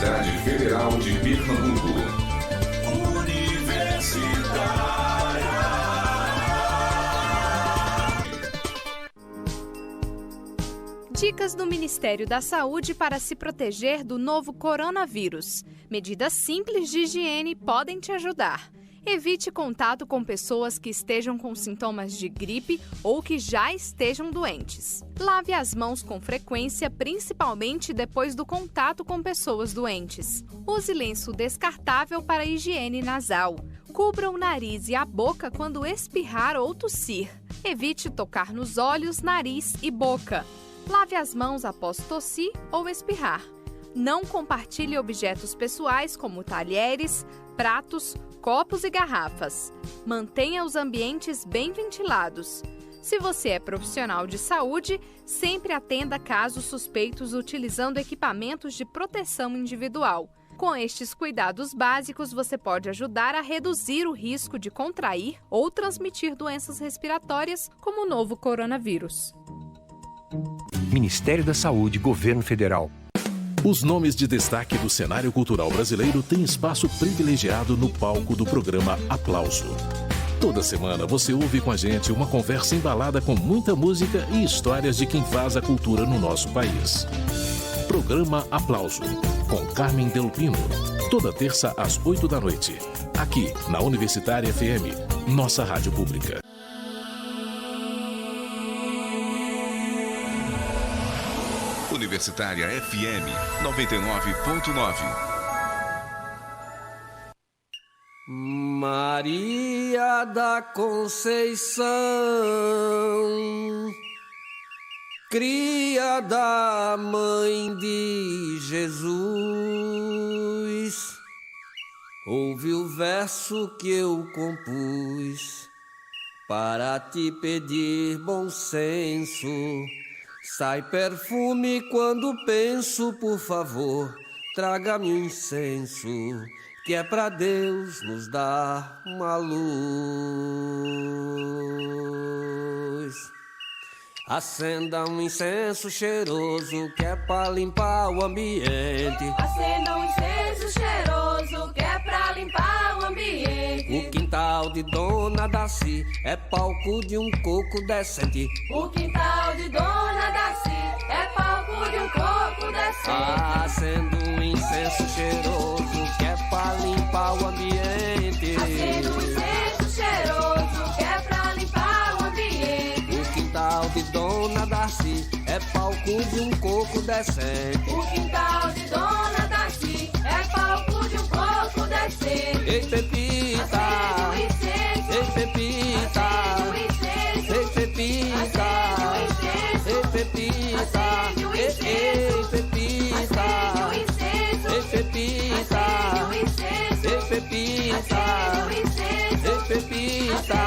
Universidade Federal de Pernambuco. Dicas do Ministério da Saúde para se proteger do novo coronavírus. Medidas simples de higiene podem te ajudar. Evite contato com pessoas que estejam com sintomas de gripe ou que já estejam doentes. Lave as mãos com frequência, principalmente depois do contato com pessoas doentes. Use lenço descartável para higiene nasal. Cubra o nariz e a boca quando espirrar ou tossir. Evite tocar nos olhos, nariz e boca. Lave as mãos após tossir ou espirrar. Não compartilhe objetos pessoais como talheres, pratos, copos e garrafas. Mantenha os ambientes bem ventilados. Se você é profissional de saúde, sempre atenda casos suspeitos utilizando equipamentos de proteção individual. Com estes cuidados básicos, você pode ajudar a reduzir o risco de contrair ou transmitir doenças respiratórias como o novo coronavírus. Ministério da Saúde, Governo Federal. Os nomes de destaque do cenário cultural brasileiro têm espaço privilegiado no palco do programa Aplauso. Toda semana você ouve com a gente uma conversa embalada com muita música e histórias de quem faz a cultura no nosso país. Programa Aplauso, com Carmen Delpino. Toda terça às 8 da noite. Aqui, na Universitária FM, nossa rádio pública. Universitária FM 99.9. Maria da Conceição, cria da Mãe de Jesus, ouve o verso que eu compus para te pedir bom senso. Sai perfume quando penso, por favor, traga-me um incenso, que é pra Deus nos dar uma luz. Acenda um incenso cheiroso, que é pra limpar o ambiente. Acenda um incenso cheiroso, que é pra limpar o ambiente. O quintal de Dona Daci é palco de um coco decente. O quintal de Dona Daci é palco de um coco decente. Acenda um incenso cheiroso, que é pra limpar o ambiente. Acenda um incenso cheiroso, que é pra limpar o ambiente. O quintal de Dona Daci é palco de um coco decente. O quintal de Dona Daci é palco de um coco decente. Ei, Pepita! Ei, Pepita! Ei, Pepita! Ei, Pepita! Ei, Pepita! Ei, Pepita! Ei, Pepita! Ei, Pepita!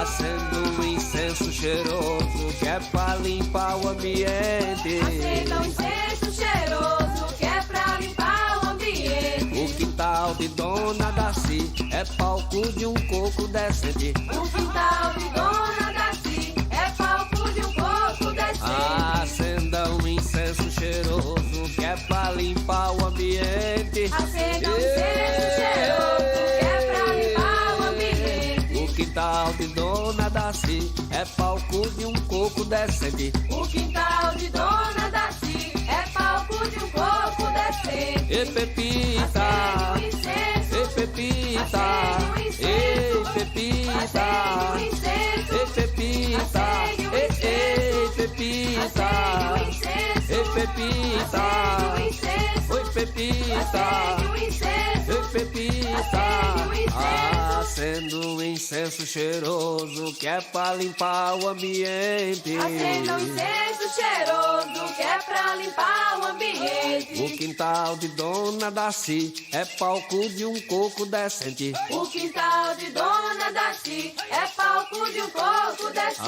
Acenda um incenso cheiroso, que é pra limpar o ambiente. Acenda um incenso cheiroso, que é pra limpar o ambiente. O quintal de Dona Daci é palco de um coco decente. O quintal de Dona Daci é palco de um coco decente. Acenda um incenso cheiroso, que é pra limpar o ambiente. Acenda um incenso cheiroso, que é pra limpar o ambiente. O quintal de Dona Daci é palco de um coco decente. O quintal de Dona Daci é palco de um coco decente. Ei, Pepita! Acende um incenso. Ei, Pepita! Acende um incenso. Ei, Pepita! Acende um incenso. Ei, Pepita! Acende um Ei, incenso. Pepita! Acende um incenso. Ei, Pepita! Acende um incenso. Oi, Pepita! Acende um incenso. Ei, Pepita! Acende um incenso. Acendo um incenso cheiroso, que é pra limpar o ambiente. Acenda um incenso cheiroso, que é pra limpar o ambiente. O quintal de Dona Daci é palco de um coco decente. O quintal de Dona Daci é palco de um coco decente.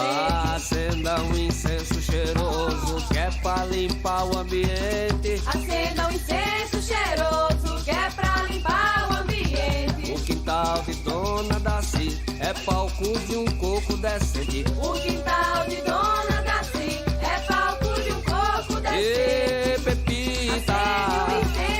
Acenda um incenso cheiroso, que é pra limpar o ambiente. Acenda um incenso cheiroso, que é pra limpar o ambiente. O quintal de Dona Daci é palco de um coco decente. O quintal de Dona Daci é palco de um coco decente. Ei, Pepita! Acende um incenso.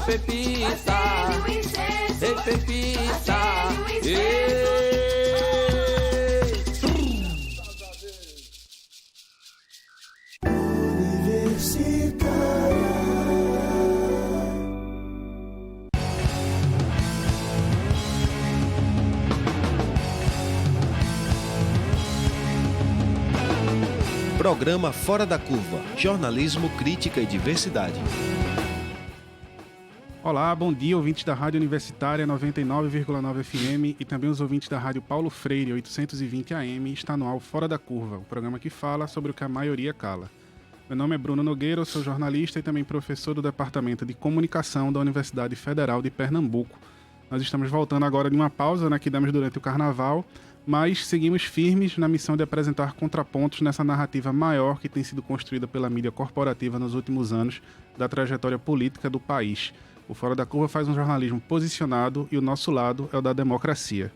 Pepita, acende o incenso, ei Pepita, acende o incenso. ei. Programa Fora da Curva, jornalismo, crítica e diversidade. Olá, bom dia, ouvintes da Rádio Universitária 99,9 FM e também os ouvintes da Rádio Paulo Freire 820 AM. Está no ar Fora da Curva, o programa que fala sobre o que a maioria cala. Meu nome é Bruno Nogueira, eu sou jornalista e também professor do Departamento de Comunicação da Universidade Federal de Pernambuco. Nós estamos voltando agora de uma pausa, que demos durante o Carnaval, mas seguimos firmes na missão de apresentar contrapontos nessa narrativa maior que tem sido construída pela mídia corporativa nos últimos anos da trajetória política do país. O Fora da Curva faz um jornalismo posicionado e o nosso lado é o da democracia.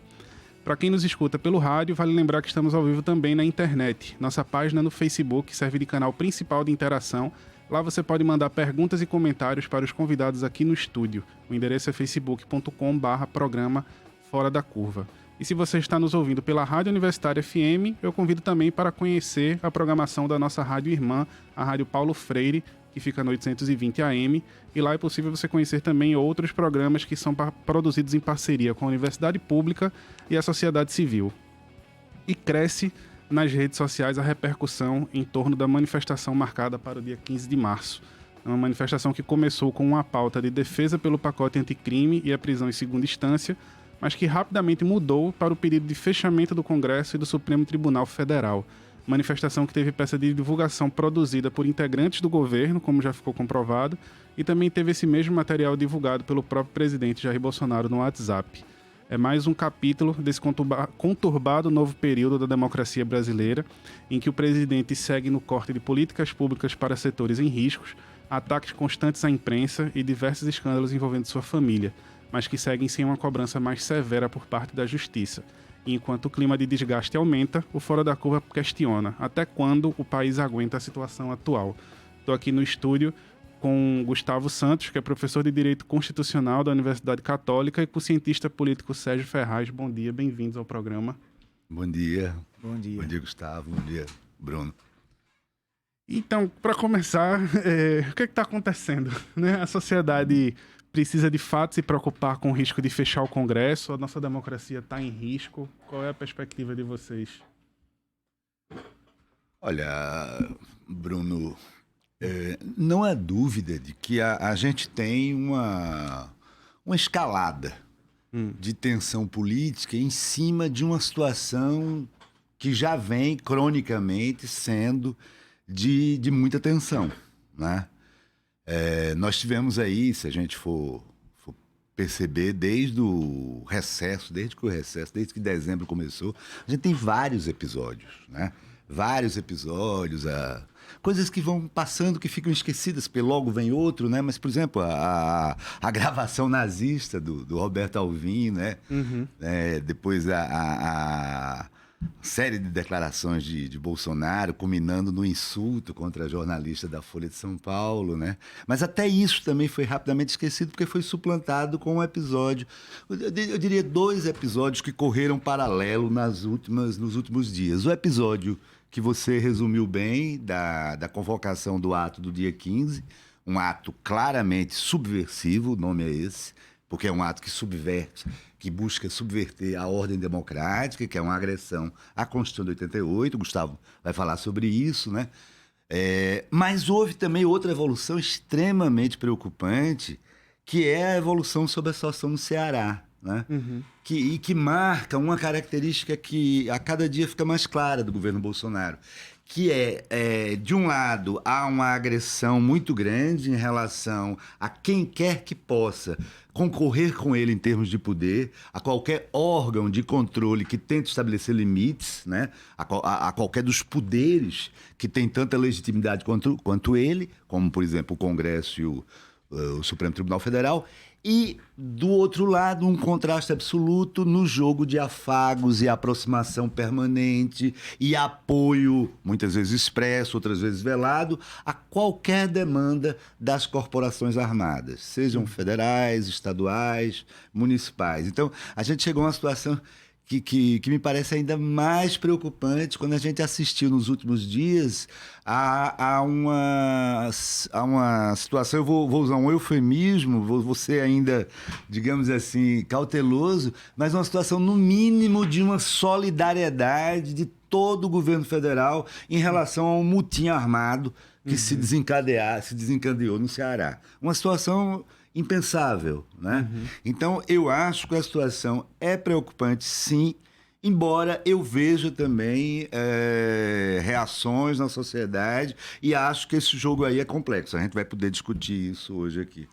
Para quem nos escuta pelo rádio, vale lembrar que estamos ao vivo também na internet. Nossa página no Facebook serve de canal principal de interação. Lá você pode mandar perguntas e comentários para os convidados aqui no estúdio. O endereço é facebook.com/programa Fora da Curva. E se você está nos ouvindo pela Rádio Universitária FM, eu convido também para conhecer a programação da nossa rádio irmã, a Rádio Paulo Freire, que fica no 820 AM, e lá é possível você conhecer também outros programas que são produzidos em parceria com a Universidade Pública e a sociedade civil. E cresce nas redes sociais a repercussão em torno da manifestação marcada para o dia 15 de março. É uma manifestação que começou com uma pauta de defesa pelo pacote anticrime e a prisão em segunda instância, mas que rapidamente mudou para o pedido de fechamento do Congresso e do Supremo Tribunal Federal. Manifestação que teve peça de divulgação produzida por integrantes do governo, como já ficou comprovado, e também teve esse mesmo material divulgado pelo próprio presidente Jair Bolsonaro no WhatsApp. É mais um capítulo desse conturbado novo período da democracia brasileira, em que o presidente segue no corte de políticas públicas para setores em riscos, ataques constantes à imprensa e diversos escândalos envolvendo sua família, mas que seguem sem uma cobrança mais severa por parte da justiça. E enquanto o clima de desgaste aumenta, o Fora da Curva questiona até quando o país aguenta a situação atual. Estou aqui no estúdio com Gustavo Santos, que é professor de Direito Constitucional da Universidade Católica, e com o cientista político Sérgio Ferraz. Bom dia, bem-vindos ao programa. Bom dia. Bom dia. Bom dia, Gustavo. Bom dia, Bruno. Então, para começar, o que está acontecendo? A sociedade precisa de fato se preocupar com o risco de fechar o Congresso? A nossa democracia está em risco? Qual é a perspectiva de vocês? Olha, Bruno, não há dúvida de que a gente tem uma escalada de tensão política em cima de uma situação que já vem cronicamente sendo de muita tensão, né? Nós tivemos aí, se a gente for perceber, desde que dezembro começou, a gente tem vários episódios, né? Vários episódios, coisas que vão passando, que ficam esquecidas, porque logo vem outro, né? Mas, por exemplo, a gravação nazista do Roberto Alvim, né? Uhum. Depois a série de declarações de Bolsonaro, culminando no insulto contra a jornalista da Folha de São Paulo, né? Mas até isso também foi rapidamente esquecido, porque foi suplantado com um episódio, eu diria 2 episódios que correram paralelo nos últimos dias. O episódio que você resumiu bem, da convocação do ato do dia 15, um ato claramente subversivo, o nome é esse, porque é um ato que busca subverter a ordem democrática, que é uma agressão à Constituição de 88, o Gustavo vai falar sobre isso, né? Mas houve também outra evolução extremamente preocupante, que é a evolução sobre a situação no Ceará, né? Uhum. Que marca uma característica que a cada dia fica mais clara do governo Bolsonaro, que de um lado, há uma agressão muito grande em relação a quem quer que possa concorrer com ele em termos de poder, a qualquer órgão de controle que tente estabelecer limites, né? A qualquer dos poderes que tem tanta legitimidade quanto ele, como, por exemplo, o Congresso o Supremo Tribunal Federal, e, do outro lado, um contraste absoluto no jogo de afagos e aproximação permanente e apoio, muitas vezes expresso, outras vezes velado, a qualquer demanda das corporações armadas, sejam federais, estaduais, municipais. Então, a gente chegou a uma situação que me parece ainda mais preocupante quando a gente assistiu nos últimos dias a uma situação, eu vou usar um eufemismo, vou ser ainda, digamos assim, cauteloso, mas uma situação, no mínimo, de uma solidariedade de todo o governo federal em relação ao motim armado que se desencadeou no Ceará. Uma situação impensável, né? Então, eu acho que a situação é preocupante, sim, embora eu veja também reações na sociedade e acho que esse jogo aí é complexo. A gente vai poder discutir isso hoje aqui.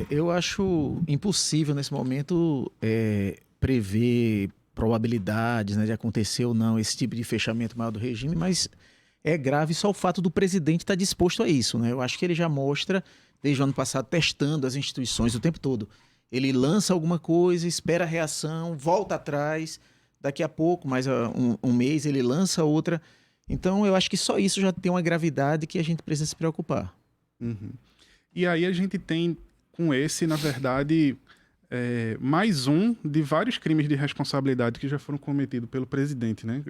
Eu acho impossível, nesse momento, prever probabilidades, né, de acontecer ou não esse tipo de fechamento maior do regime, mas é grave só o fato do presidente estar disposto a isso, né? Eu acho que ele já mostra, desde o ano passado, testando as instituições o tempo todo. Ele lança alguma coisa, espera a reação, volta atrás, daqui a pouco, mais um mês, ele lança outra. Então, eu acho que só isso já tem uma gravidade que a gente precisa se preocupar. E aí a gente tem, com esse, na verdade, mais um de vários crimes de responsabilidade que já foram cometidos pelo presidente, né?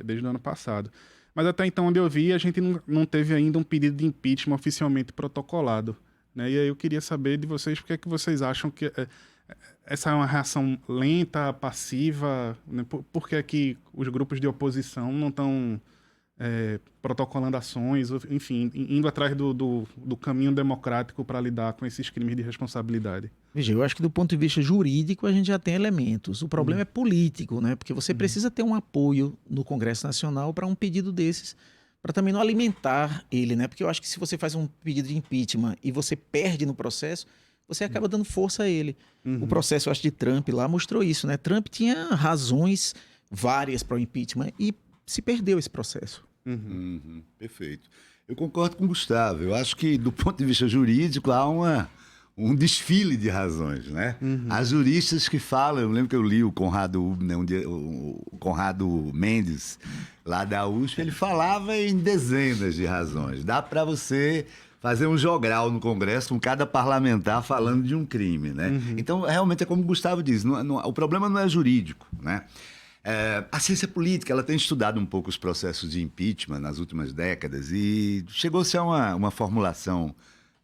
Desde o ano passado. Mas até então, onde eu vi, a gente não teve ainda um pedido de impeachment oficialmente protocolado, né? E aí eu queria saber de vocês, por que é que vocês acham que essa é uma reação lenta, passiva, né? Por que é que os grupos de oposição não estão protocolando ações, enfim, indo atrás do caminho democrático para lidar com esses crimes de responsabilidade? Veja, eu acho que do ponto de vista jurídico a gente já tem elementos. O problema é político, né? Porque você precisa ter um apoio no Congresso Nacional para um pedido desses, para também não alimentar ele, né? Porque eu acho que se você faz um pedido de impeachment e você perde no processo, você acaba dando força a ele. O processo, eu acho, de Trump lá mostrou isso, né? Trump tinha razões várias para o impeachment e se perdeu esse processo. Perfeito. Eu concordo com o Gustavo. Eu acho que, do ponto de vista jurídico, há um desfile de razões, né? Há juristas que falam, eu lembro que eu li o Conrado Mendes, lá da USP, ele falava em dezenas de razões. Dá para você fazer um jogral no Congresso com cada parlamentar falando de um crime, né? Então, realmente, é como o Gustavo diz, o problema não é jurídico, né? A ciência política, ela tem estudado um pouco os processos de impeachment nas últimas décadas e chegou-se a uma formulação,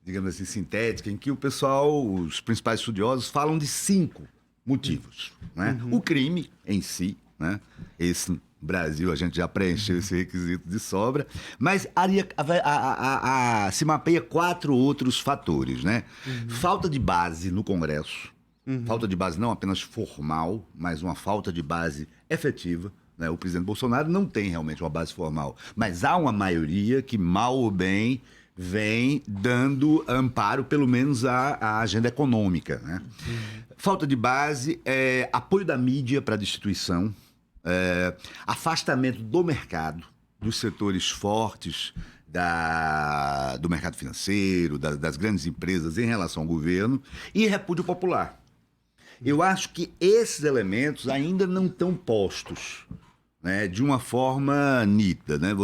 digamos assim, sintética, em que o pessoal, os principais estudiosos, falam de 5 motivos, né? O crime em si, né? Esse, no Brasil, a gente já preencheu esse requisito de sobra, mas se mapeia 4 outros fatores, né? Falta de base no Congresso. Falta de base não apenas formal, mas uma falta de base efetiva, né? O presidente Bolsonaro não tem realmente uma base formal, mas há uma maioria que, mal ou bem, vem dando amparo, pelo menos, à agenda econômica, né? Falta de base, apoio da mídia para a destituição, afastamento do mercado, dos setores fortes do mercado financeiro, das grandes empresas em relação ao governo, e repúdio popular. Eu acho que esses elementos ainda não estão postos, né, de uma forma nítida, né?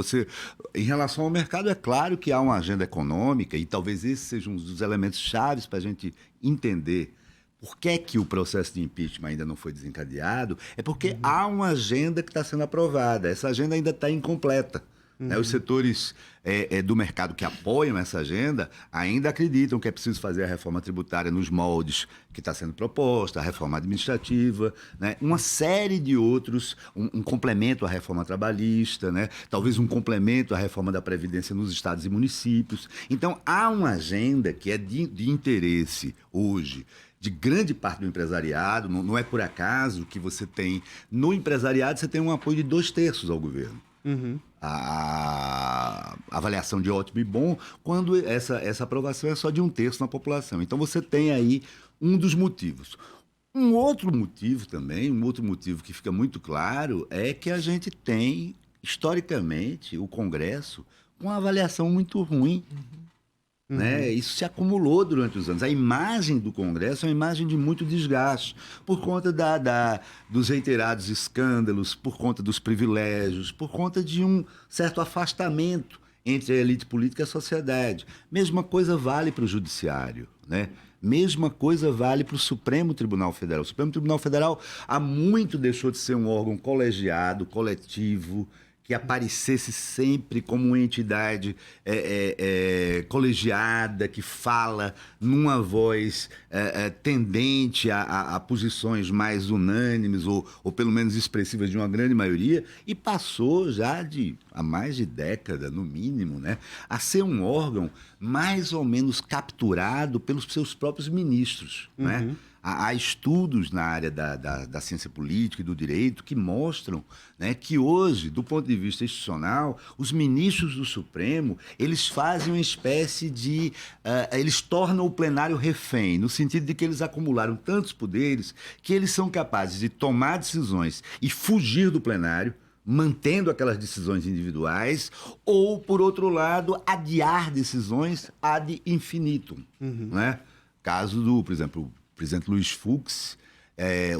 Em relação ao mercado, é claro que há uma agenda econômica e talvez esse seja um dos elementos chaves para a gente entender por que é que o processo de impeachment ainda não foi desencadeado. É porque há uma agenda que está sendo aprovada. Essa agenda ainda está incompleta. Né? Os setores do mercado que apoiam essa agenda ainda acreditam que é preciso fazer a reforma tributária nos moldes que está sendo proposta, a reforma administrativa, né? Uma série de outros, um complemento à reforma trabalhista, né? Talvez um complemento à reforma da Previdência nos estados e municípios. Então, há uma agenda que é de interesse hoje de grande parte do empresariado. Não é por acaso que você tem, no empresariado, você tem um apoio de 2/3 ao governo. A avaliação de ótimo e bom, quando essa aprovação é só de 1/3 na população. Então você tem aí um dos motivos. Um outro motivo também, um outro motivo que fica muito claro, é que a gente tem, historicamente, o Congresso com uma avaliação muito ruim Né? Isso se acumulou durante os anos. A imagem do Congresso é uma imagem de muito desgaste, por conta dos reiterados escândalos, por conta dos privilégios, por conta de um certo afastamento entre a elite política e a sociedade. Mesma coisa vale para o Judiciário, né? Mesma coisa vale para o Supremo Tribunal Federal. O Supremo Tribunal Federal há muito deixou de ser um órgão colegiado, coletivo, que aparecesse sempre como uma entidade colegiada, que fala numa voz tendente a posições mais unânimes ou pelo menos expressivas de uma grande maioria, e passou já há mais de década, no mínimo, né, a ser um órgão mais ou menos capturado pelos seus próprios ministros, né? Há estudos na área da ciência política e do direito que mostram, né, que hoje, do ponto de vista institucional, os ministros do Supremo, eles fazem uma espécie de... eles tornam o plenário refém, no sentido de que eles acumularam tantos poderes que eles são capazes de tomar decisões e fugir do plenário, mantendo aquelas decisões individuais, ou, por outro lado, adiar decisões ad infinitum. Né? Caso do, por exemplo... o presidente Luiz Fux,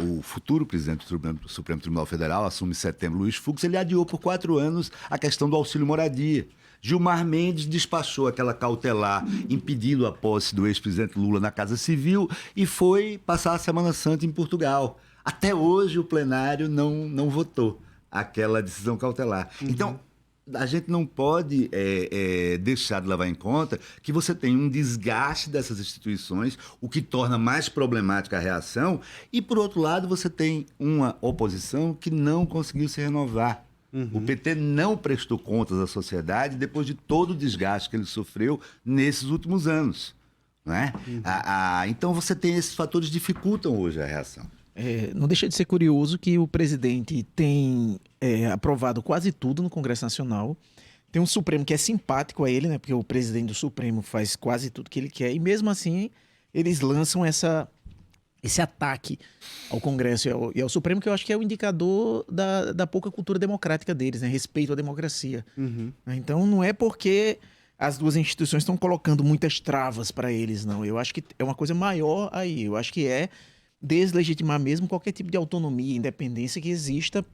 o futuro presidente do Supremo Tribunal Federal, assume em setembro, Luiz Fux, ele adiou por 4 anos a questão do auxílio moradia. Gilmar Mendes despachou aquela cautelar impedindo a posse do ex-presidente Lula na Casa Civil e foi passar a Semana Santa em Portugal. Até hoje o plenário não votou aquela decisão cautelar. Então, a gente não pode deixar de levar em conta que você tem um desgaste dessas instituições, o que torna mais problemática a reação, e, por outro lado, você tem uma oposição que não conseguiu se renovar. O PT não prestou contas à sociedade depois de todo o desgaste que ele sofreu nesses últimos anos. Não é? Então, você tem esses fatores que dificultam hoje a reação. Não deixa de ser curioso que o presidente tem aprovado quase tudo no Congresso Nacional. Tem um Supremo que é simpático a ele, né? Porque o presidente do Supremo faz quase tudo que ele quer. E mesmo assim, eles lançam esse ataque ao Congresso e ao Supremo, que eu acho que é o indicador da pouca cultura democrática deles, né? Respeito à democracia. Então, não é porque as duas instituições estão colocando muitas travas para eles, não. Eu acho que é uma coisa maior aí. Eu acho que é deslegitimar mesmo qualquer tipo de autonomia, independência que exista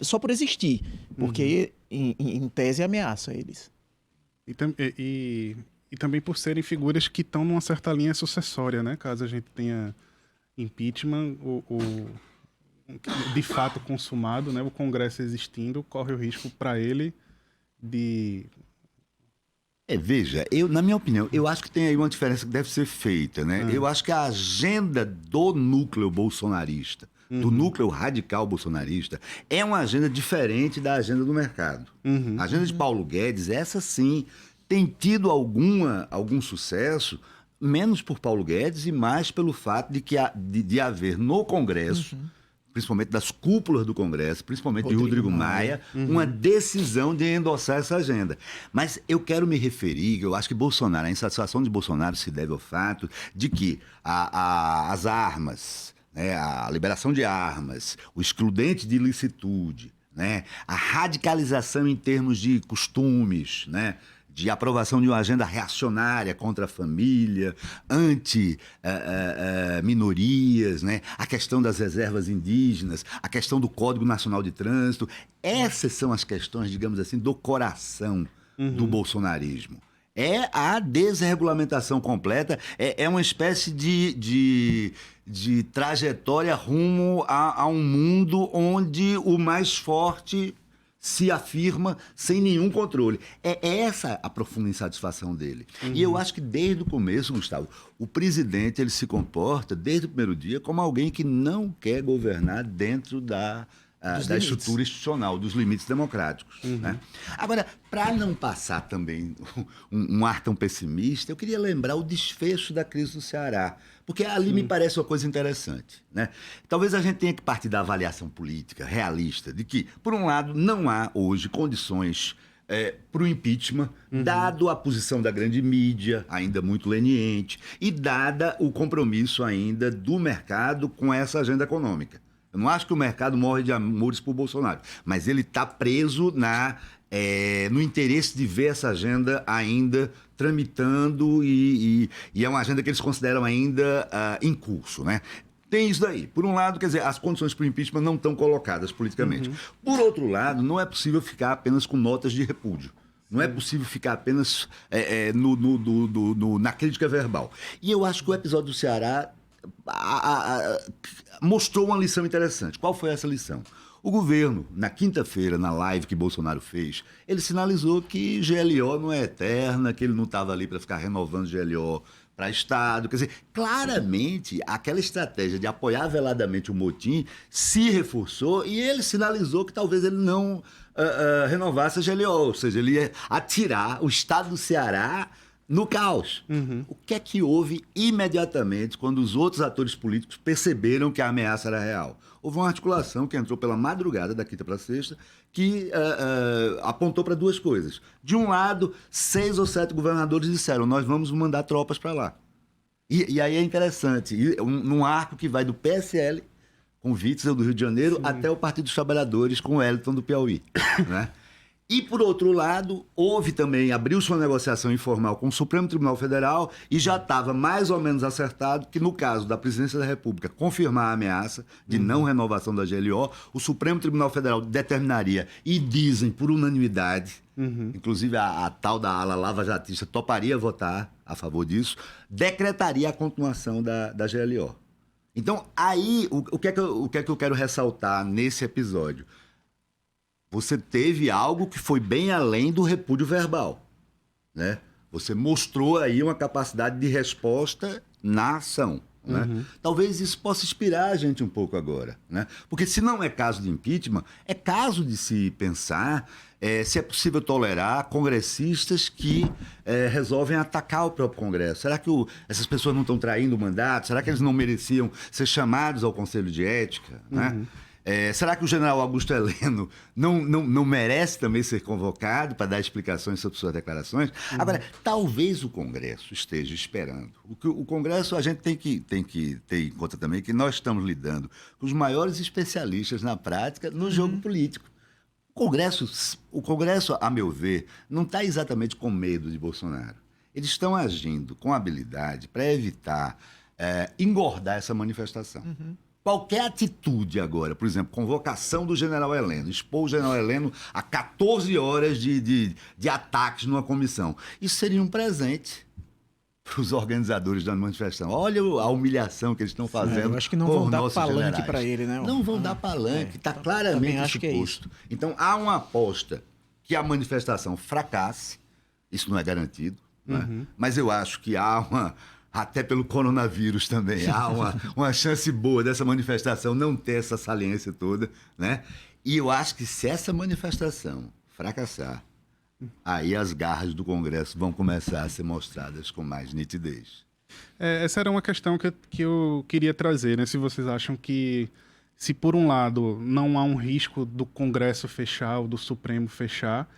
só por existir, porque em tese ameaça eles. E também por serem figuras que estão numa certa linha sucessória, né? Caso a gente tenha impeachment de fato consumado, né? O Congresso existindo, corre o risco para ele de... Veja, na minha opinião, eu acho que tem aí uma diferença que deve ser feita, né? Eu acho que a agenda do núcleo bolsonarista, do núcleo radical bolsonarista, é uma agenda diferente da agenda do mercado. A agenda de Paulo Guedes, essa sim, tem tido algum sucesso, menos por Paulo Guedes e mais pelo fato de haver no Congresso, principalmente das cúpulas do Congresso, principalmente de Rodrigo Maia, uma decisão de endossar essa agenda. Mas eu quero me referir, eu acho que a insatisfação de Bolsonaro se deve ao fato de que as armas, né, a liberação de armas, o excludente de ilicitude, né, a radicalização em termos de costumes, né, de aprovação de uma agenda reacionária contra a família, anti-minorias, né? A questão das reservas indígenas, a questão do Código Nacional de Trânsito. Essas são as questões, digamos assim, do coração do bolsonarismo. É a desregulamentação completa, é uma espécie de trajetória rumo a um mundo onde o mais forte se afirma sem nenhum controle. É essa a profunda insatisfação dele. E eu acho que desde o começo, Gustavo, o presidente ele se comporta, desde o primeiro dia, como alguém que não quer governar dentro da estrutura institucional, dos limites democráticos. Né? Agora, para não passar também um ar tão pessimista, eu queria lembrar o desfecho da crise do Ceará, porque ali me parece uma coisa interessante. Né? Talvez a gente tenha que partir da avaliação política realista de que, por um lado, não há hoje condições para o impeachment, dado a posição da grande mídia, ainda muito leniente, e dada o compromisso ainda do mercado com essa agenda econômica. Eu não acho que o mercado morre de amores por Bolsonaro, mas ele está preso na no interesse de ver essa agenda ainda tramitando e é uma agenda que eles consideram ainda em curso, né? Tem isso daí. Por um lado, quer dizer, as condições para o impeachment não estão colocadas politicamente. Por outro lado, não é possível ficar apenas com notas de repúdio. Não é possível ficar apenas na crítica verbal. E eu acho que o episódio do Ceará mostrou uma lição interessante. Qual foi essa lição? O governo, na quinta-feira, na live que Bolsonaro fez, ele sinalizou que GLO não é eterna, que ele não estava ali para ficar renovando GLO para Estado. Quer dizer, claramente, aquela estratégia de apoiar veladamente o motim se reforçou e ele sinalizou que talvez ele não renovasse a GLO, ou seja, ele ia atirar o Estado do Ceará no caos. O que é que houve imediatamente quando os outros atores políticos perceberam que a ameaça era real? Houve uma articulação que entrou pela madrugada, da quinta para sexta, que apontou para duas coisas. De um lado, 6 ou 7 governadores disseram, nós vamos mandar tropas para lá. E aí é interessante, num arco que vai do PSL, com o Witzel do Rio de Janeiro, até o Partido dos Trabalhadores, com o Wellington do Piauí, né? E, por outro lado, abriu-se uma negociação informal com o Supremo Tribunal Federal e já estava mais ou menos acertado que, no caso da Presidência da República confirmar a ameaça de não renovação da GLO, o Supremo Tribunal Federal determinaria, e dizem por unanimidade, inclusive a tal da ala lava-jatista toparia votar a favor disso, decretaria a continuação da GLO. Então, aí, o que é que eu quero ressaltar nesse episódio? Você teve algo que foi bem além do repúdio verbal, né? Você mostrou aí uma capacidade de resposta na ação, né? Talvez isso possa inspirar a gente um pouco agora, né? Porque se não é caso de impeachment, é caso de se pensar se é possível tolerar congressistas que resolvem atacar o próprio Congresso. Será que essas pessoas não estão traindo o mandato? Será que eles não mereciam ser chamados ao Conselho de Ética, né? Será que o general Augusto Heleno não merece também ser convocado para dar explicações sobre suas declarações? Agora, talvez o Congresso esteja esperando. O Congresso, a gente tem que ter em conta também que nós estamos lidando com os maiores especialistas na prática no jogo político. O Congresso, a meu ver, não está exatamente com medo de Bolsonaro. Eles estão agindo com habilidade para evitar engordar essa manifestação. Qualquer atitude agora, por exemplo, convocação do general Heleno, expor o general Heleno a 14 horas de ataques numa comissão, isso seria um presente para os organizadores da manifestação. Olha a humilhação que eles estão fazendo. Eu acho que não vão dar palanque para ele, né? Não vão dar palanque, está claramente exposto. Então, há uma aposta que a manifestação fracasse, isso não é garantido, né? Mas eu acho que há até pelo coronavírus também, há uma chance boa dessa manifestação não ter essa saliência toda, né? E eu acho que se essa manifestação fracassar, aí as garras do Congresso vão começar a ser mostradas com mais nitidez. Essa era uma questão que eu queria trazer, né? Se vocês acham que, se por um lado não há um risco do Congresso fechar ou do Supremo fechar,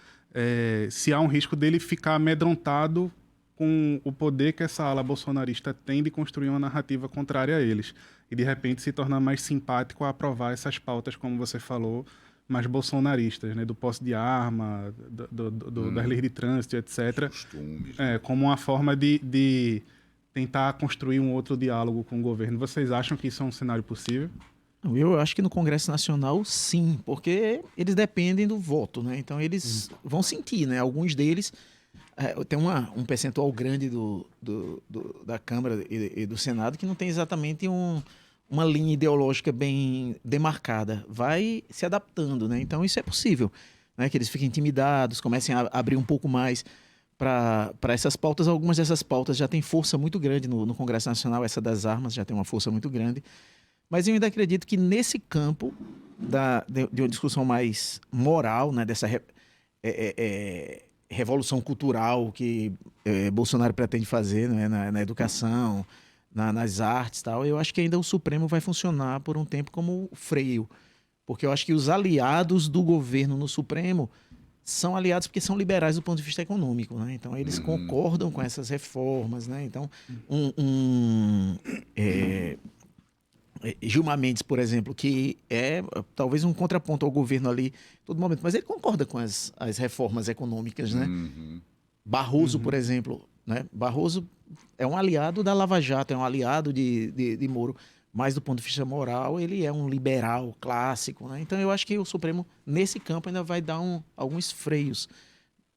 se há um risco dele ficar amedrontado com o poder que essa ala bolsonarista tem de construir uma narrativa contrária a eles. E, de repente, se tornar mais simpático a aprovar essas pautas, como você falou, mais bolsonaristas, né? Do posse de arma, das leis de trânsito, etc. Costumes, né? Como uma forma de tentar construir um outro diálogo com o governo. Vocês acham que isso é um cenário possível? Eu acho que no Congresso Nacional, sim, porque eles dependem do voto, né? Então, eles vão sentir, né? Alguns deles... tem um percentual grande da Câmara e do Senado que não tem exatamente uma linha ideológica bem demarcada. Vai se adaptando, né? Então isso é possível, né? Que eles fiquem intimidados, comecem a abrir um pouco mais para essas pautas. Algumas dessas pautas já têm força muito grande no Congresso Nacional. Essa das armas já tem uma força muito grande. Mas eu ainda acredito que nesse campo de uma discussão mais moral, né? Dessa revolução cultural que Bolsonaro pretende fazer, né, na educação, nas artes e tal, eu acho que ainda o Supremo vai funcionar por um tempo como freio. Porque eu acho que os aliados do governo no Supremo são aliados porque são liberais do ponto de vista econômico, né? Então, eles concordam com essas reformas, né? Então, Gilmar Mendes, por exemplo, que é talvez um contraponto ao governo ali todo momento, mas ele concorda com as reformas econômicas, né? Barroso, por exemplo, né? Barroso é um aliado da Lava Jato, é um aliado de Moro, mas do ponto de vista moral ele é um liberal clássico, né? Então eu acho que o Supremo, nesse campo, ainda vai dar alguns freios.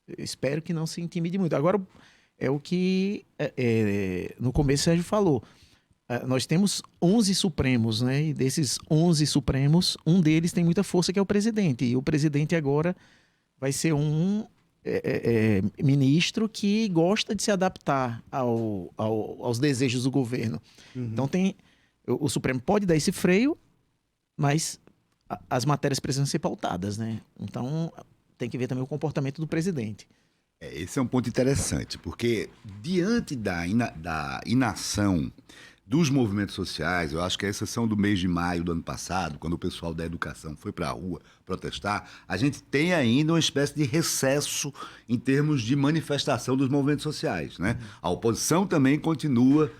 Eu espero que não se intimide muito. Agora, é o que no começo o Sérgio falou. Nós temos 11 Supremos, né? E desses 11 Supremos, um deles tem muita força, que é o presidente. E o presidente agora vai ser um ministro que gosta de se adaptar aos desejos do governo. Então, o Supremo pode dar esse freio, mas as matérias precisam ser pautadas, né? Então, tem que ver também o comportamento do presidente. Esse é um ponto interessante, porque diante da inação dos movimentos sociais, eu acho que a exceção do mês de maio do ano passado, quando o pessoal da educação foi para a rua protestar, a gente tem ainda uma espécie de recesso em termos de manifestação dos movimentos sociais, né? A oposição também continua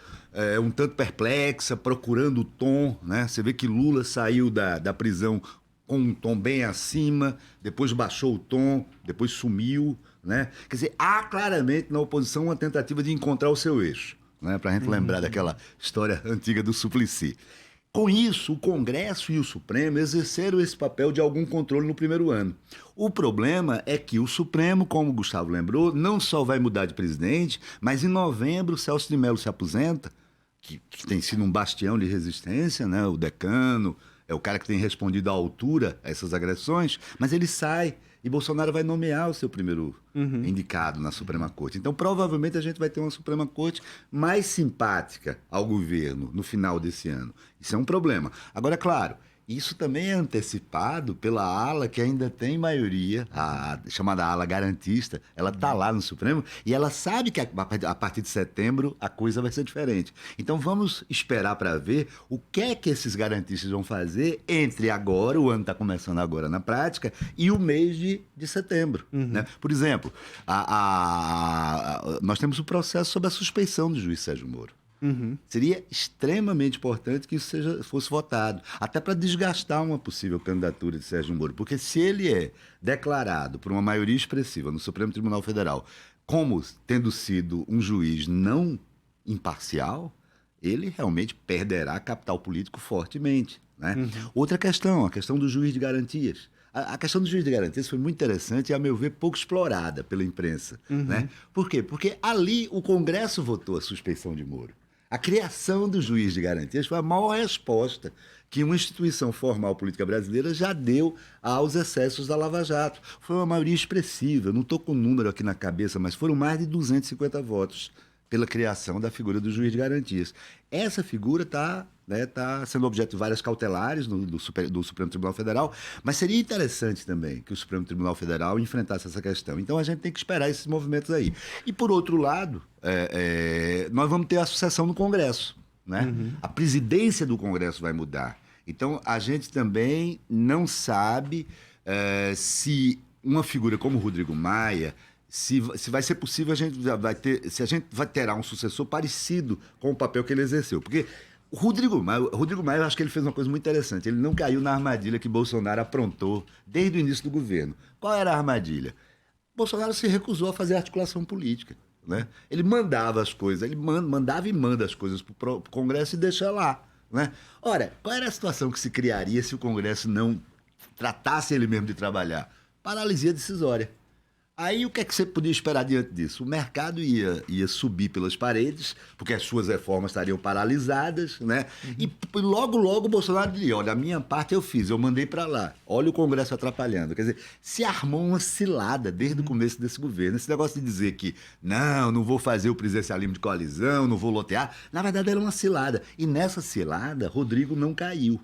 um tanto perplexa, procurando o tom, né? Você vê que Lula saiu da prisão com um tom bem acima, depois baixou o tom, depois sumiu, né? Quer dizer, há claramente na oposição uma tentativa de encontrar o seu eixo, né, para a gente lembrar daquela história antiga do Suplicy. Com isso, o Congresso e o Supremo exerceram esse papel de algum controle no primeiro ano. O problema é que o Supremo, como o Gustavo lembrou, não só vai mudar de presidente, mas em novembro Celso de Mello se aposenta, que tem sido um bastião de resistência, né, o decano, é o cara que tem respondido à altura a essas agressões, mas ele sai. E Bolsonaro vai nomear o seu primeiro indicado na Suprema Corte. Então, provavelmente, a gente vai ter uma Suprema Corte mais simpática ao governo no final desse ano. Isso é um problema. Agora, claro, isso também é antecipado pela ala que ainda tem maioria, a chamada ala garantista. Ela está lá no Supremo e ela sabe que a partir de setembro a coisa vai ser diferente. Então vamos esperar para ver o que é que esses garantistas vão fazer entre agora, o ano está começando agora na prática, e o mês de setembro. Né? Por exemplo, nós temos o processo sobre a suspeição do juiz Sérgio Moro. Seria extremamente importante que isso fosse votado, até para desgastar uma possível candidatura de Sérgio Moro, porque se ele é declarado por uma maioria expressiva no Supremo Tribunal Federal como tendo sido um juiz não imparcial, ele realmente perderá capital político fortemente, né? Outra questão, a questão do juiz de garantias. A questão do juiz de garantias foi muito interessante e, a meu ver, pouco explorada pela imprensa. Né? Por quê? Porque ali o Congresso votou a suspeição de Moro. A criação do juiz de garantias foi a maior resposta que uma instituição formal política brasileira já deu aos excessos da Lava Jato. Foi uma maioria expressiva, eu não estou com o número aqui na cabeça, mas foram mais de 250 votos pela criação da figura do juiz de garantias. Essa figura está sendo objeto de várias cautelares do Supremo Tribunal Federal, mas seria interessante também que o Supremo Tribunal Federal enfrentasse essa questão. Então a gente tem que esperar esses movimentos aí. E por outro lado, nós vamos ter a sucessão no Congresso, né? A presidência do Congresso vai mudar. Então a gente também não sabe se uma figura como o Rodrigo Maia, se vai ser possível, se a gente vai ter um sucessor parecido com o papel que ele exerceu. Porque o Rodrigo Maia, eu acho que ele fez uma coisa muito interessante. Ele não caiu na armadilha que Bolsonaro aprontou desde o início do governo. Qual era a armadilha? Bolsonaro se recusou a fazer articulação política. Né? Ele mandava as coisas, ele mandava e manda as coisas para o Congresso e deixa lá. Né? Ora, qual era a situação que se criaria se o Congresso não tratasse ele mesmo de trabalhar? Paralisia decisória. Aí o que é que você podia esperar diante disso? O mercado ia subir pelas paredes, porque as suas reformas estariam paralisadas, né? E logo o Bolsonaro diria, olha, a minha parte eu fiz, eu mandei para lá. Olha o Congresso atrapalhando. Quer dizer, se armou uma cilada desde o começo desse governo. Esse negócio de dizer que não vou fazer o presidencialismo de coalizão, não vou lotear, na verdade era uma cilada. E nessa cilada, Rodrigo não caiu.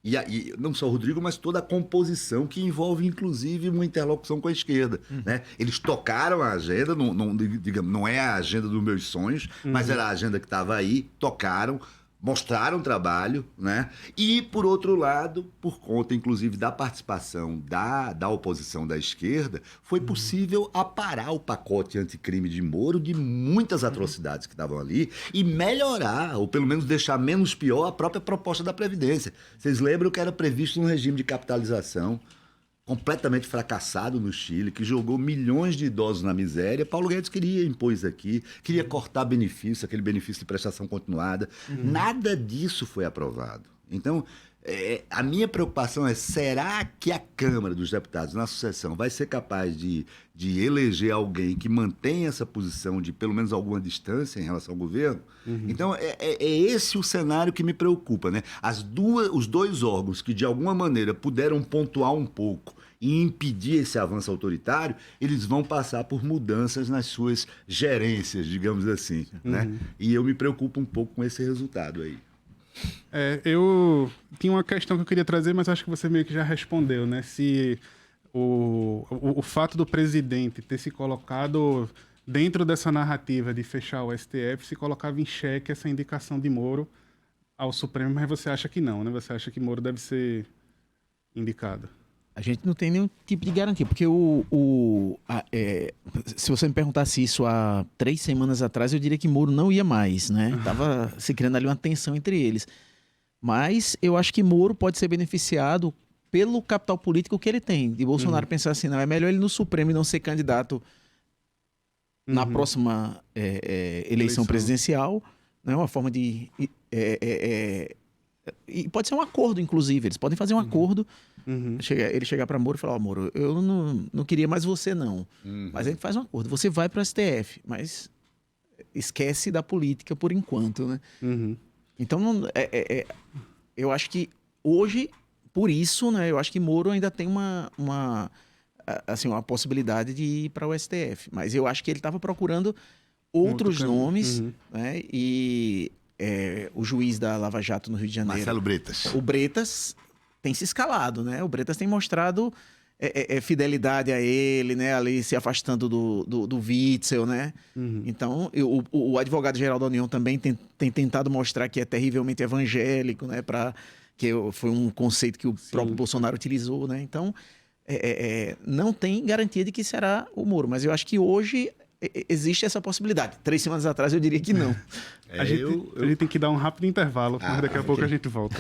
E não só o Rodrigo, mas toda a composição que envolve, inclusive, uma interlocução com a esquerda. Né? Eles tocaram a agenda, não é a agenda dos meus sonhos, mas era a agenda que estava aí, tocaram, mostraram trabalho, né? E, por outro lado, por conta, inclusive, da participação da oposição da esquerda, foi possível aparar o pacote anticrime de Moro de muitas atrocidades que estavam ali e melhorar, ou pelo menos deixar menos pior, a própria proposta da Previdência. Vocês lembram que era previsto um regime de capitalização completamente fracassado no Chile, que jogou milhões de idosos na miséria. Paulo Guedes queria impor isso aqui, queria cortar benefício, aquele benefício de prestação continuada. Nada disso foi aprovado. Então, a minha preocupação é, será que a Câmara dos Deputados, na sucessão, vai ser capaz de eleger alguém que mantenha essa posição de, pelo menos, alguma distância em relação ao governo? Então, é esse o cenário que me preocupa, né? Os dois órgãos que, de alguma maneira, puderam pontuar um pouco e impedir esse avanço autoritário, eles vão passar por mudanças nas suas gerências, digamos assim, né? E eu me preocupo um pouco com esse resultado aí. Eu tinha uma questão que eu queria trazer, mas acho que você meio que já respondeu, né? Se o fato do presidente ter se colocado dentro dessa narrativa de fechar o STF, se colocava em xeque essa indicação de Moro ao Supremo, mas você acha que não, né? Você acha que Moro deve ser indicado? A gente não tem nenhum tipo de garantia, porque se você me perguntasse isso há 3 semanas atrás, eu diria que Moro não ia mais, né? Tava se criando ali uma tensão entre eles. Mas eu acho que Moro pode ser beneficiado pelo capital político que ele tem. De Bolsonaro pensar assim, não, é melhor ele no Supremo e não ser candidato na próxima eleição presidencial, né? Uma forma de... E pode ser um acordo, inclusive. Eles podem fazer um acordo. Ele chegar para Moro e falar: Moro, eu não queria mais você, não. Mas a gente faz um acordo. Você vai para o STF, mas esquece da política por enquanto, né? Então, eu acho que hoje, por isso, né? Eu acho que Moro ainda tem uma possibilidade de ir para o STF. Mas eu acho que ele estava procurando outros nomes, né? E... o juiz da Lava Jato no Rio de Janeiro, Marcelo Bretas. O Bretas tem se escalado, né? O Bretas tem mostrado fidelidade a ele, né? Ali se afastando do Witzel, né? Então, o advogado-geral da União também tem tentado mostrar que é terrivelmente evangélico, né? Que foi um conceito que o próprio Bolsonaro utilizou, né? Então, não tem garantia de que será o Moro, mas eu acho que hoje existe essa possibilidade. 3 semanas atrás eu diria que não. A gente tem que dar um rápido intervalo, mas daqui a pouco a gente volta.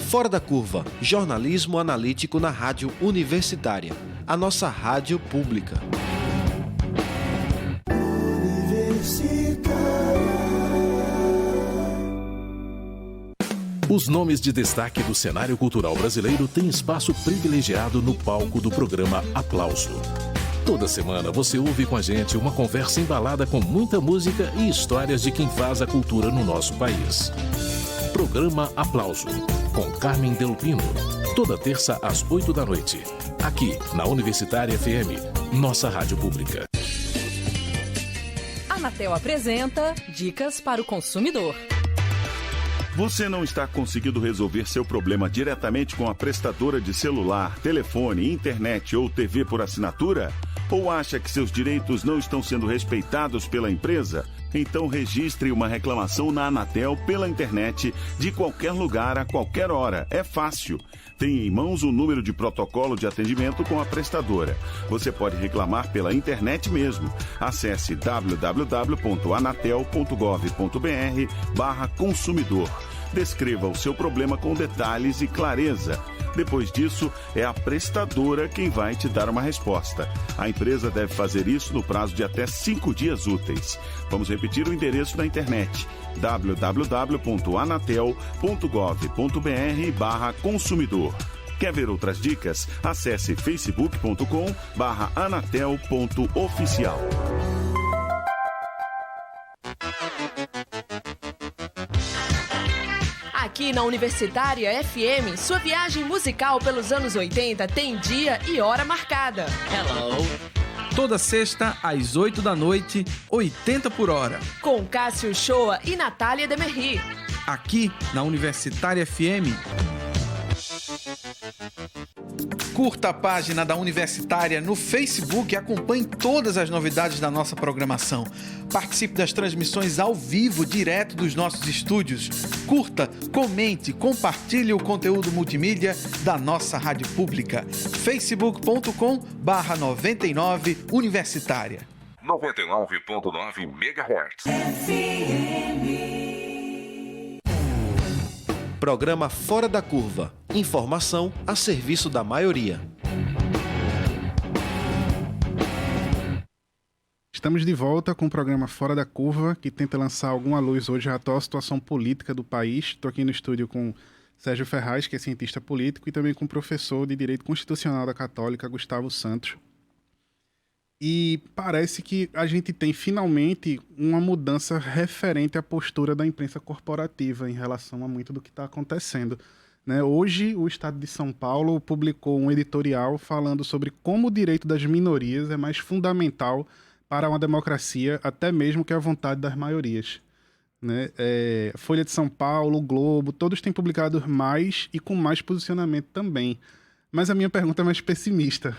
Fora da Curva, jornalismo analítico na Rádio Universitária, a nossa rádio pública. Os nomes de destaque do cenário cultural brasileiro têm espaço privilegiado no palco do programa Aplauso. Toda semana você ouve com a gente uma conversa embalada com muita música e histórias de quem faz a cultura no nosso país. Programa Aplauso, com Carmen Delpino. Toda terça às 8 da noite. Aqui, na Universitária FM, nossa rádio pública. Anatel apresenta Dicas para o Consumidor. Você não está conseguindo resolver seu problema diretamente com a prestadora de celular, telefone, internet ou TV por assinatura? Ou acha que seus direitos não estão sendo respeitados pela empresa? Então registre uma reclamação na Anatel pela internet, de qualquer lugar, a qualquer hora. É fácil. Tem em mãos o número de protocolo de atendimento com a prestadora. Você pode reclamar pela internet mesmo. Acesse www.anatel.gov.br/consumidor. Descreva o seu problema com detalhes e clareza. Depois disso, é a prestadora quem vai te dar uma resposta. A empresa deve fazer isso no prazo de até 5 dias úteis. Vamos repetir o endereço da internet: www.anatel.gov.br/consumidor. Quer ver outras dicas? Acesse facebook.com/anatel.oficial. Aqui na Universitária FM, sua viagem musical pelos anos 80 tem dia e hora marcada. Hello! Toda sexta, às 8 da noite, 80 por hora. Com Cássio Shoa e Natália Demerri. Aqui na Universitária FM. Curta a página da Universitária no Facebook e acompanhe todas as novidades da nossa programação. Participe das transmissões ao vivo, direto dos nossos estúdios. Curta, comente, compartilhe o conteúdo multimídia da nossa rádio pública. facebook.com/99 Universitária. 99.9 MHz. Programa Fora da Curva. Informação a serviço da maioria. Estamos de volta com o programa Fora da Curva, que tenta lançar alguma luz hoje à atual situação política do país. Estou aqui no estúdio com Sérgio Ferraz, que é cientista político, e também com o professor de Direito Constitucional da Católica, Gustavo Santos. E parece que a gente tem finalmente uma mudança referente à postura da imprensa corporativa em relação a muito do que está acontecendo, né? Hoje, o Estado de São Paulo publicou um editorial falando sobre como o direito das minorias é mais fundamental para uma democracia, até mesmo que a vontade das maiorias, né? Folha de São Paulo, o Globo, todos têm publicado mais e com mais posicionamento também. Mas a minha pergunta é mais pessimista.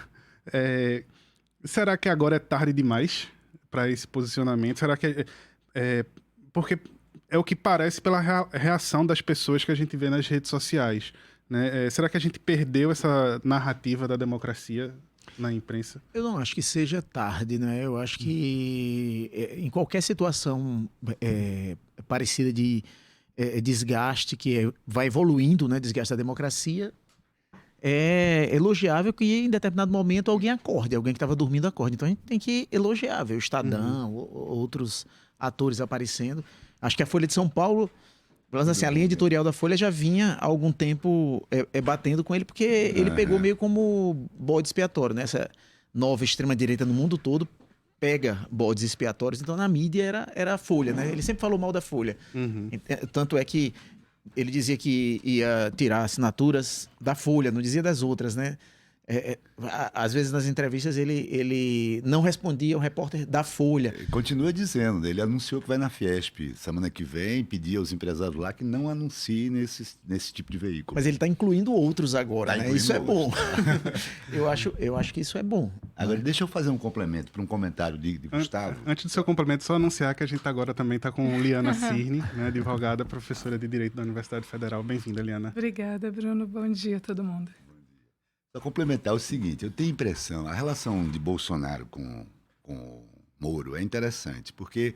Será que agora é tarde demais para esse posicionamento? Será que porque é o que parece pela reação das pessoas que a gente vê nas redes sociais, né? Será que a gente perdeu essa narrativa da democracia na imprensa? Eu não acho que seja tarde, né? Eu acho que em qualquer situação parecida de desgaste que vai evoluindo, né? Desgaste da democracia, é elogiável que em determinado momento alguém acorde, alguém que estava dormindo acorde. Então a gente tem que elogiar, ver o Estadão, outros atores aparecendo. Acho que a Folha de São Paulo, assim, a linha editorial da Folha já vinha há algum tempo batendo com ele, porque ele pegou meio como bode expiatório, né? Essa nova extrema-direita no mundo todo pega bodes expiatórios. Então na mídia era a Folha, né? Ele sempre falou mal da Folha. Tanto é que ele dizia que ia tirar assinaturas da Folha, não dizia das outras, né? Às vezes nas entrevistas ele não respondia ao repórter da Folha. Continua dizendo, ele anunciou que vai na Fiesp semana que vem, pedir aos empresários lá que não anunciem nesse tipo de veículo. Mas ele está incluindo outros agora, né? Isso é bom. eu acho que isso é bom. Agora, deixa eu fazer um complemento para um comentário de Gustavo. Antes do seu complemento, só anunciar que a gente agora também está com Liana Cirne, né, advogada, professora de Direito da Universidade Federal. Bem-vinda, Liana. Obrigada, Bruno. Bom dia a todo mundo. Para complementar o seguinte, eu tenho a impressão, a relação de Bolsonaro com Moro é interessante, porque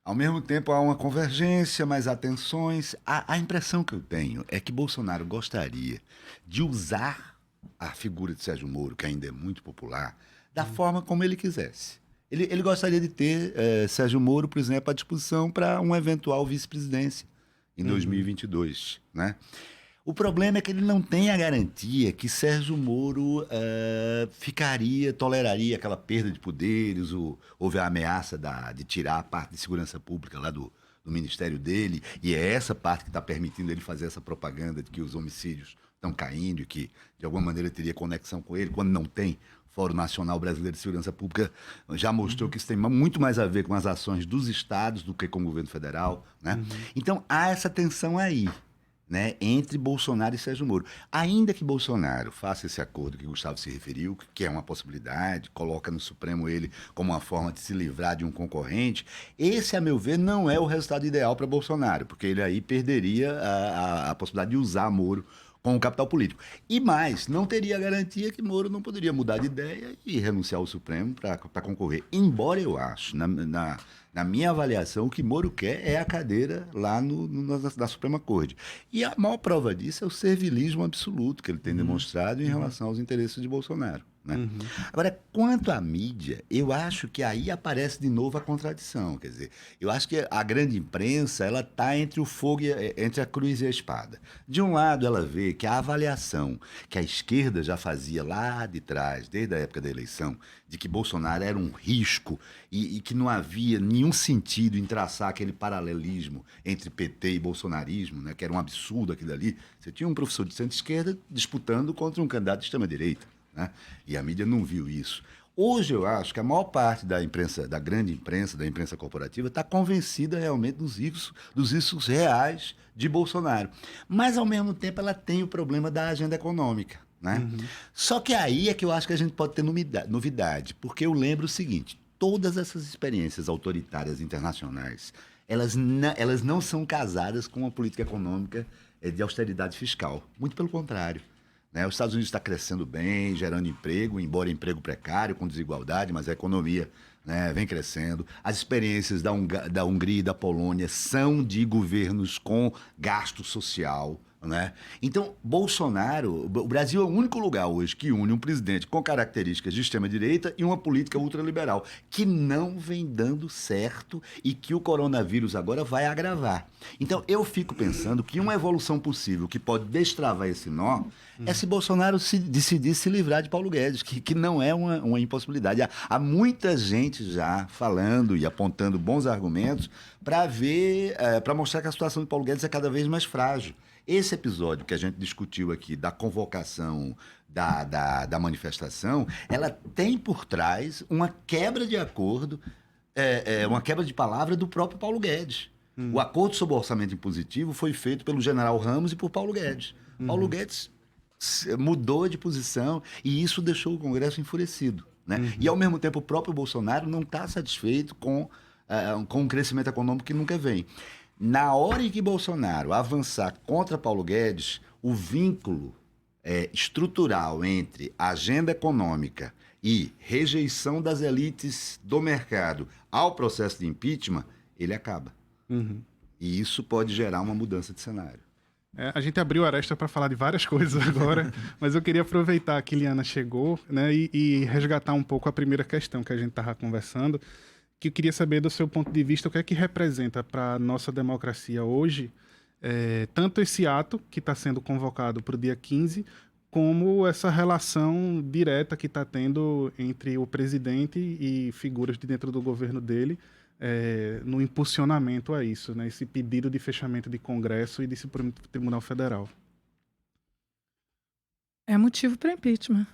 ao mesmo tempo há uma convergência, mas há tensões. A impressão que eu tenho é que Bolsonaro gostaria de usar a figura de Sérgio Moro, que ainda é muito popular, da forma como ele quisesse. Ele gostaria de ter Sérgio Moro, por exemplo, à disposição para uma eventual vice-presidência em 2022, né? O problema é que ele não tem a garantia que Sérgio Moro toleraria aquela perda de poderes, houve a ameaça de tirar a parte de segurança pública lá do ministério dele, e é essa parte que está permitindo ele fazer essa propaganda de que os homicídios estão caindo e que, de alguma maneira, teria conexão com ele, quando não tem. Fórum Nacional Brasileiro de Segurança Pública já mostrou que isso tem muito mais a ver com as ações dos estados do que com o governo federal, né? Então, há essa tensão aí, né, entre Bolsonaro e Sérgio Moro. Ainda que Bolsonaro faça esse acordo que Gustavo se referiu, que é uma possibilidade, coloca no Supremo ele como uma forma de se livrar de um concorrente, esse, a meu ver, não é o resultado ideal para Bolsonaro, porque ele aí perderia a possibilidade de usar Moro com o capital político. E mais, não teria a garantia que Moro não poderia mudar de ideia e renunciar ao Supremo para concorrer. Embora eu acho, na minha avaliação, o que Moro quer é a cadeira lá na Suprema Corte. E a maior prova disso é o servilismo absoluto que ele tem demonstrado em relação aos interesses de Bolsonaro, né? Agora, quanto à mídia, eu acho que aí aparece de novo a contradição. Quer dizer, eu acho que a grande imprensa ela está entre o fogo, entre a cruz e a espada. De um lado, ela vê que a avaliação que a esquerda já fazia lá de trás, desde a época da eleição, de que Bolsonaro era um risco e que não havia nenhum sentido em traçar aquele paralelismo entre PT e bolsonarismo, né, que era um absurdo aquilo ali. Você tinha um professor de centro-esquerda disputando contra um candidato de extrema-direita, né? E a mídia não viu isso. Hoje eu acho que a maior parte da imprensa, da grande imprensa, da imprensa corporativa, está convencida realmente dos riscos reais de Bolsonaro. Mas, ao mesmo tempo, ela tem o problema da agenda econômica, né? Só que aí é que eu acho que a gente pode ter novidade, porque eu lembro o seguinte, todas essas experiências autoritárias internacionais, elas não são casadas com uma política econômica de austeridade fiscal. Muito pelo contrário. Né? Os Estados Unidos está crescendo bem, gerando emprego, embora emprego precário, com desigualdade, mas a economia, né, vem crescendo. As experiências da Hungria e da Polônia são de governos com gasto social. Né? Então, Bolsonaro, o Brasil é o único lugar hoje que une um presidente com características de extrema-direita e uma política ultraliberal, que não vem dando certo e que o coronavírus agora vai agravar. Então, eu fico pensando que uma evolução possível que pode destravar esse nó é se Bolsonaro decidir se livrar de Paulo Guedes, que não é uma impossibilidade. Há muita gente já falando e apontando bons argumentos para mostrar que a situação de Paulo Guedes é cada vez mais frágil. Esse episódio que a gente discutiu aqui da convocação da manifestação, ela tem por trás uma quebra de acordo, uma quebra de palavra do próprio Paulo Guedes. O acordo sobre o orçamento impositivo foi feito pelo general Ramos e por Paulo Guedes. Paulo Guedes mudou de posição e isso deixou o Congresso enfurecido. Né? E, ao mesmo tempo, o próprio Bolsonaro não está satisfeito com um crescimento econômico que nunca vem. Na hora em que Bolsonaro avançar contra Paulo Guedes, o vínculo estrutural entre agenda econômica e rejeição das elites do mercado ao processo de impeachment, ele acaba. E isso pode gerar uma mudança de cenário. A gente abriu a aresta para falar de várias coisas agora, mas eu queria aproveitar que Liana chegou, né, e resgatar um pouco a primeira questão que a gente estava conversando, que eu queria saber do seu ponto de vista o que é que representa para a nossa democracia hoje, tanto esse ato que está sendo convocado para o dia 15, como essa relação direta que está tendo entre o presidente e figuras de dentro do governo dele, no impulsionamento a isso, né? Esse pedido de fechamento de Congresso e de Supremo Tribunal Federal. É motivo para impeachment.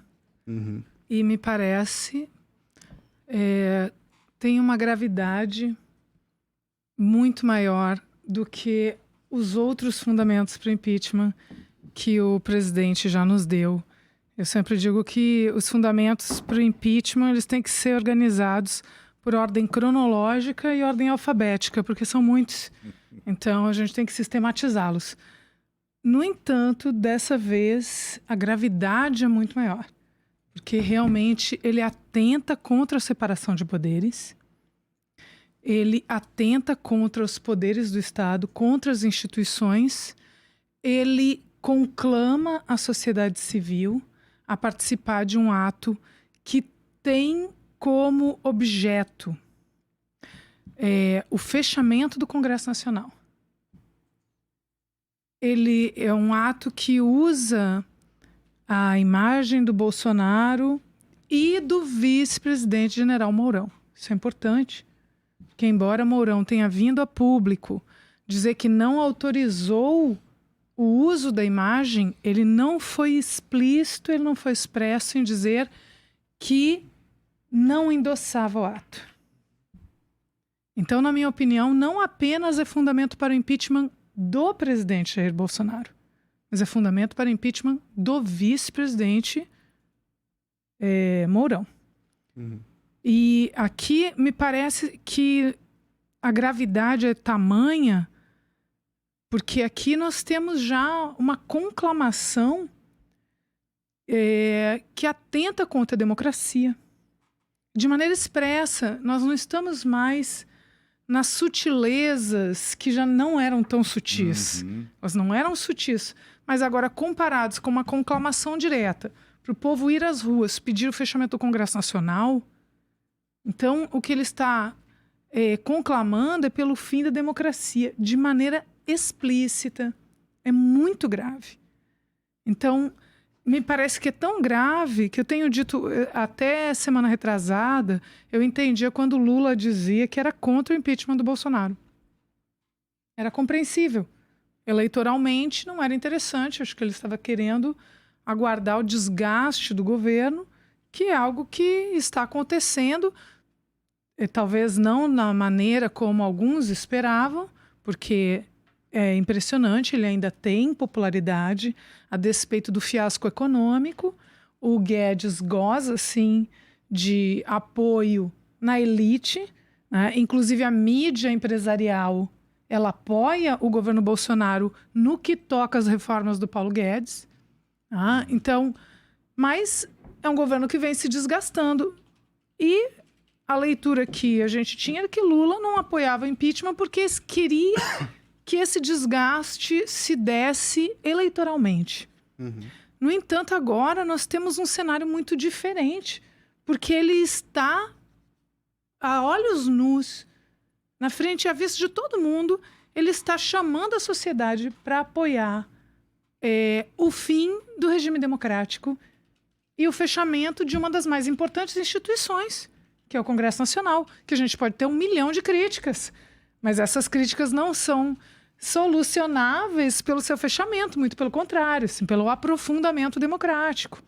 E me parece... tem uma gravidade muito maior do que os outros fundamentos para impeachment que o presidente já nos deu. Eu sempre digo que os fundamentos para o impeachment eles têm que ser organizados por ordem cronológica e ordem alfabética, porque são muitos. Então, a gente tem que sistematizá-los. No entanto, dessa vez, a gravidade é muito maior. Porque realmente ele atenta contra a separação de poderes, ele atenta contra os poderes do Estado, contra as instituições, ele conclama a sociedade civil a participar de um ato que tem como objeto o fechamento do Congresso Nacional. Ele é um ato que usa a imagem do Bolsonaro e do vice-presidente general Mourão. Isso é importante, porque embora Mourão tenha vindo a público dizer que não autorizou o uso da imagem, ele não foi explícito, ele não foi expresso em dizer que não endossava o ato. Então, na minha opinião, não apenas é fundamento para o impeachment do presidente Jair Bolsonaro, mas é fundamento para o impeachment do vice-presidente Mourão. E aqui me parece que a gravidade é tamanha, porque aqui nós temos já uma conclamação que atenta contra a democracia. De maneira expressa, nós não estamos mais nas sutilezas que já não eram tão sutis. Elas não eram sutis, mas agora comparados com uma conclamação direta para o povo ir às ruas pedir o fechamento do Congresso Nacional, então o que ele está conclamando é pelo fim da democracia, de maneira explícita. É muito grave. Então, me parece que é tão grave que eu tenho dito, até semana retrasada, eu entendia quando Lula dizia que era contra o impeachment do Bolsonaro. Era compreensível. Eleitoralmente não era interessante, acho que ele estava querendo aguardar o desgaste do governo, que é algo que está acontecendo, talvez não na maneira como alguns esperavam, porque é impressionante, ele ainda tem popularidade, a despeito do fiasco econômico. O Guedes goza, sim, de apoio na elite, né? Inclusive a mídia empresarial, ela apoia o governo Bolsonaro no que toca às reformas do Paulo Guedes. Então, mas é um governo que vem se desgastando. E a leitura que a gente tinha era que Lula não apoiava o impeachment porque queria que esse desgaste se desse eleitoralmente. No entanto, agora nós temos um cenário muito diferente, porque ele está a olhos nus, na frente e à vista de todo mundo, ele está chamando a sociedade para apoiar o fim do regime democrático e o fechamento de uma das mais importantes instituições, que é o Congresso Nacional, que a gente pode ter 1 milhão de críticas, mas essas críticas não são solucionáveis pelo seu fechamento, muito pelo contrário, assim, pelo aprofundamento democrático.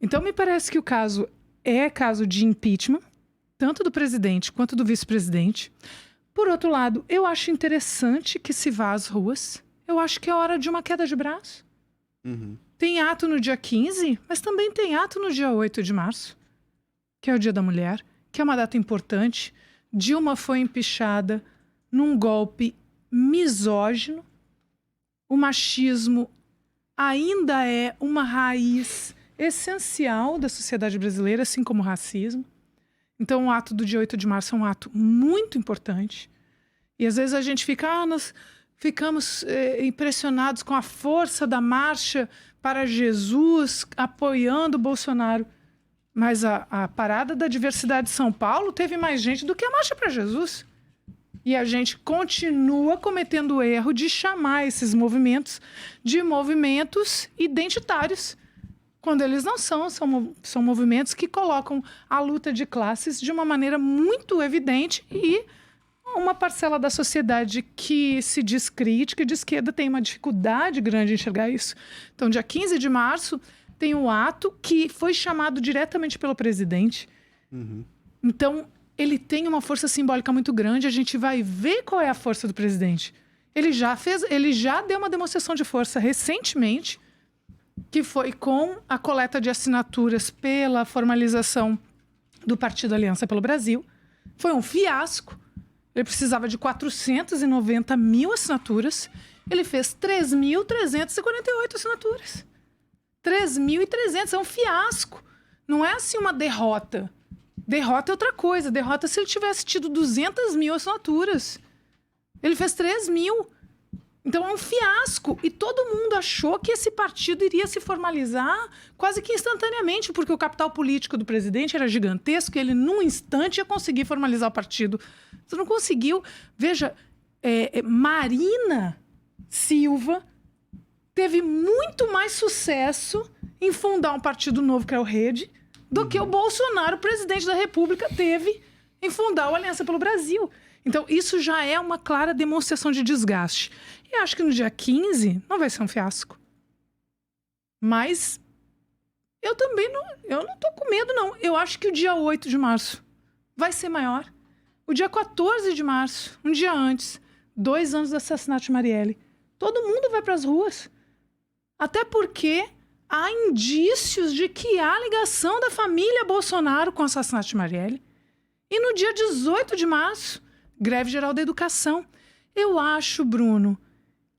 Então, me parece que o caso é caso de impeachment, tanto do presidente quanto do vice-presidente. Por outro lado, eu acho interessante que se vá às ruas. Eu acho que é hora de uma queda de braço. Tem ato no dia 15, mas também tem ato no dia 8 de março, que é o Dia da Mulher, que é uma data importante. Dilma foi empichada num golpe misógino. O machismo ainda é uma raiz essencial da sociedade brasileira, assim como o racismo. Então, o ato do dia 8 de março é um ato muito importante. E às vezes a gente fica, nós ficamos impressionados com a força da marcha para Jesus apoiando o Bolsonaro. Mas a parada da diversidade de São Paulo teve mais gente do que a marcha para Jesus. E a gente continua cometendo o erro de chamar esses movimentos de movimentos identitários, quando eles não são movimentos que colocam a luta de classes de uma maneira muito evidente, e uma parcela da sociedade que se diz crítica e de esquerda tem uma dificuldade grande em enxergar isso. Então, dia 15 de março, tem um ato que foi chamado diretamente pelo presidente. Então, ele tem uma força simbólica muito grande. A gente vai ver qual é a força do presidente. Ele já deu uma demonstração de força recentemente, que foi com a coleta de assinaturas pela formalização do Partido Aliança pelo Brasil. Foi um fiasco. Ele precisava de 490 mil assinaturas. Ele fez 3.348 assinaturas. 3.300, é um fiasco. Não é assim uma derrota. Derrota é outra coisa. Derrota se ele tivesse tido 200 mil assinaturas. Ele fez 3 mil. Então é um fiasco. E todo mundo achou que esse partido iria se formalizar quase que instantaneamente, porque o capital político do presidente era gigantesco e ele, num instante, ia conseguir formalizar o partido. Você não conseguiu. Veja, Marina Silva teve muito mais sucesso em fundar um partido novo, que é o Rede, do que o Bolsonaro, presidente da República, teve em fundar o Aliança pelo Brasil. Então, isso já é uma clara demonstração de desgaste. E acho que no dia 15 não vai ser um fiasco. Mas eu também não tô com medo, não. Eu acho que o dia 8 de março vai ser maior. O dia 14 de março, um dia antes, 2 anos do assassinato de Marielle, todo mundo vai para as ruas. Até porque há indícios de que há ligação da família Bolsonaro com o assassinato de Marielle. E no dia 18 de março, greve geral da educação. Eu acho, Bruno,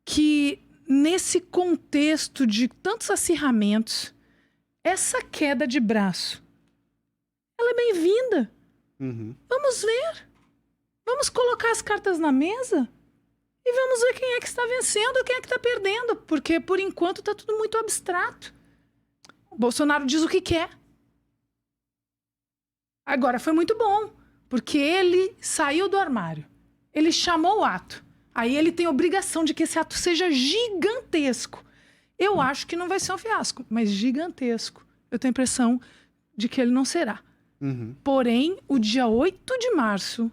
que nesse contexto de tantos acirramentos, essa queda de braço, ela é bem-vinda. Vamos ver. Vamos colocar as cartas na mesa e vamos ver quem é que está vencendo e quem é que está perdendo. Porque, por enquanto, está tudo muito abstrato. O Bolsonaro diz o que quer. Agora, foi muito bom, porque ele saiu do armário. Ele chamou o ato. Aí ele tem a obrigação de que esse ato seja gigantesco. Eu acho que não vai ser um fiasco, mas gigantesco. Eu tenho a impressão de que ele não será. Porém, o dia 8 de março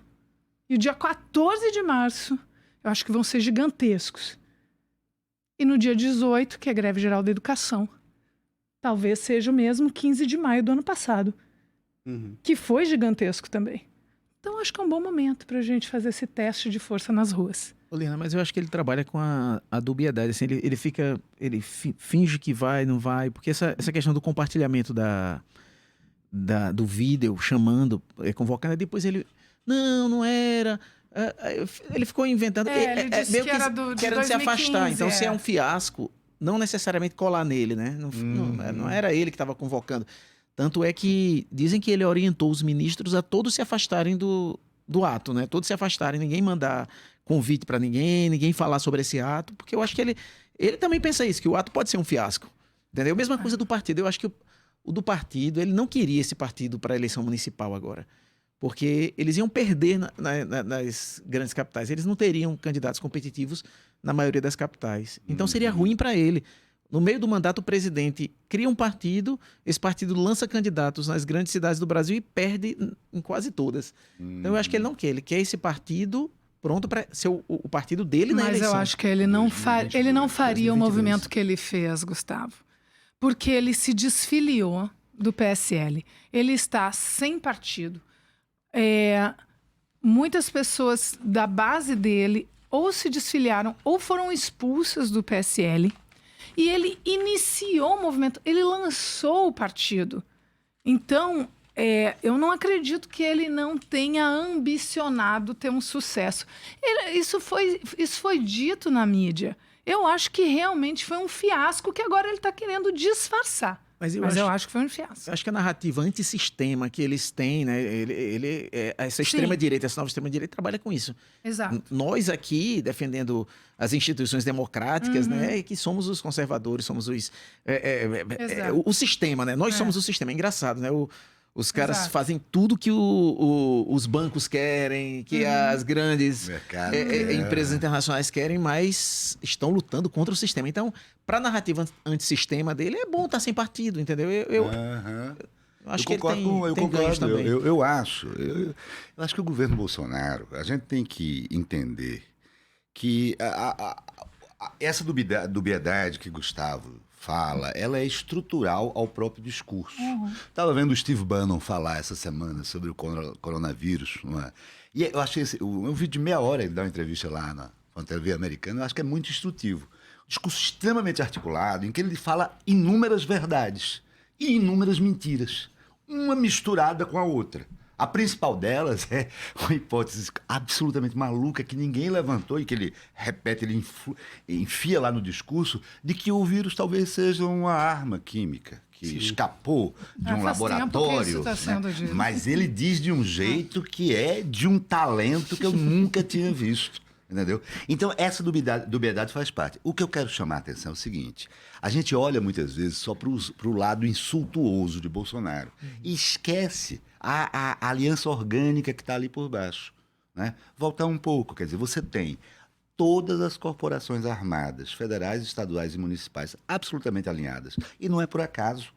e o dia 14 de março, eu acho que vão ser gigantescos. E no dia 18, que é a greve geral da educação, talvez seja o mesmo 15 de maio do ano passado, que foi gigantesco também. Então, acho que é um bom momento para a gente fazer esse teste de força nas ruas. Lina, mas eu acho que ele trabalha com a dubiedade, assim, ele finge que vai, não vai, porque essa questão do compartilhamento do vídeo, chamando, convocando, depois ele, não era, ele ficou inventando, ele disse meio que era de querendo se 2015, afastar, então se é um fiasco, não necessariamente colar nele, né, não era ele que estava convocando, tanto é que dizem que ele orientou os ministros a todos se afastarem do ato, né, todos se afastarem, ninguém mandar convite para ninguém falar sobre esse ato, porque eu acho que ele também pensa isso, que o ato pode ser um fiasco, entendeu? Mesma coisa do partido, eu acho que o do partido, ele não queria esse partido para a eleição municipal agora, porque eles iam perder nas grandes capitais, eles não teriam candidatos competitivos na maioria das capitais, então seria ruim para ele. No meio do mandato, o presidente cria um partido, esse partido lança candidatos nas grandes cidades do Brasil e perde em quase todas. Então eu acho que ele quer esse partido pronto para ser o partido dele na eleição. Mas eu acho que ele não faria o movimento que ele fez, Gustavo. Porque ele se desfiliou do PSL. Ele está sem partido. Muitas pessoas da base dele ou se desfiliaram ou foram expulsas do PSL. E ele iniciou o movimento, ele lançou o partido. Então, eu não acredito que ele não tenha ambicionado ter um sucesso. Isso foi dito na mídia. Eu acho que realmente foi um fiasco que agora ele está querendo disfarçar. Mas eu acho que foi um fiasco. Eu acho que a narrativa antissistema que eles têm, né? Essa extrema-direita, essa nova extrema-direita trabalha com isso. Exato. Nós aqui, defendendo as instituições democráticas, né? Que somos os conservadores, somos o sistema, né? Nós somos o sistema. É engraçado, né? Os caras fazem tudo que os bancos querem, que as grandes empresas internacionais querem, mas estão lutando contra o sistema. Então, para a narrativa antissistema dele, é bom estar sem partido, entendeu? Eu acho que ele tem ganhos também. Eu acho que o governo Bolsonaro, a gente tem que entender que essa dubiedade que Gustavo fala, ela é estrutural ao próprio discurso. Estava vendo o Steve Bannon falar essa semana sobre o coronavírus, não é? E eu achei um vídeo de meia hora, ele dá uma entrevista lá na TV americana, eu acho que é muito instrutivo. Um discurso extremamente articulado, em que ele fala inúmeras verdades e inúmeras mentiras, uma misturada com a outra. A principal delas é uma hipótese absolutamente maluca que ninguém levantou e que ele repete, ele enfia lá no discurso, de que o vírus talvez seja uma arma química que escapou de um laboratório. Né? Mas ele diz de um jeito que é de um talento que eu nunca tinha visto. Entendeu? Então, essa dubiedade faz parte. O que eu quero chamar a atenção é o seguinte: a gente olha muitas vezes só para o lado insultuoso de Bolsonaro e esquece a aliança orgânica que está ali por baixo. Né? Voltar um pouco, quer dizer, você tem todas as corporações armadas, federais, estaduais e municipais, absolutamente alinhadas. E não é por acaso.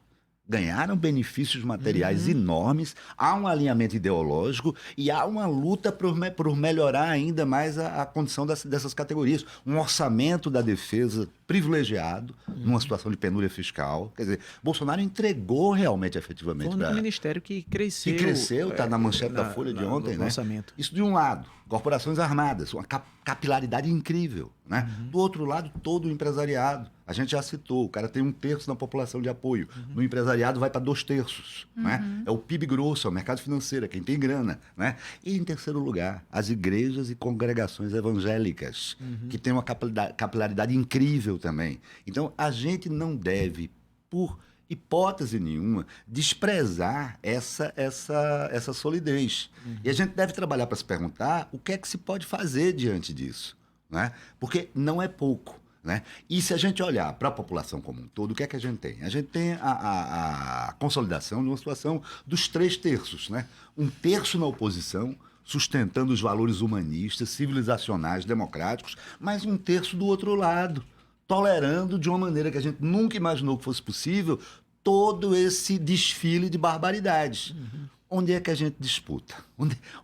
Ganharam benefícios materiais enormes, há um alinhamento ideológico e há uma luta por melhorar ainda mais a condição dessas categorias. Um orçamento da defesa privilegiado, numa situação de penúria fiscal. Quer dizer, Bolsonaro entregou realmente, efetivamente. Foi um ministério que cresceu. Que cresceu, está na manchete da Folha de ontem, né? Orçamento. Isso de um lado, corporações armadas, uma capilaridade incrível, né? Do outro lado, todo o empresariado. A gente já citou, o cara tem 1/3 da população de apoio. No empresariado vai para 2/3. Né? É o PIB grosso, é o mercado financeiro, é quem tem grana. Né? E em terceiro lugar, as igrejas e congregações evangélicas, que têm uma capilaridade incrível também. Então, a gente não deve, por hipótese nenhuma, desprezar essa solidez. E a gente deve trabalhar para se perguntar o que é que se pode fazer diante disso. Né? Porque não é pouco. Né? E se a gente olhar para a população como um todo, o que é que a gente tem? A gente tem a consolidação de uma situação dos 3/3, né? 1/3 na oposição, sustentando os valores humanistas, civilizacionais, democráticos, mas 1/3 do outro lado, tolerando de uma maneira que a gente nunca imaginou que fosse possível todo esse desfile de barbaridades. Onde é que a gente disputa?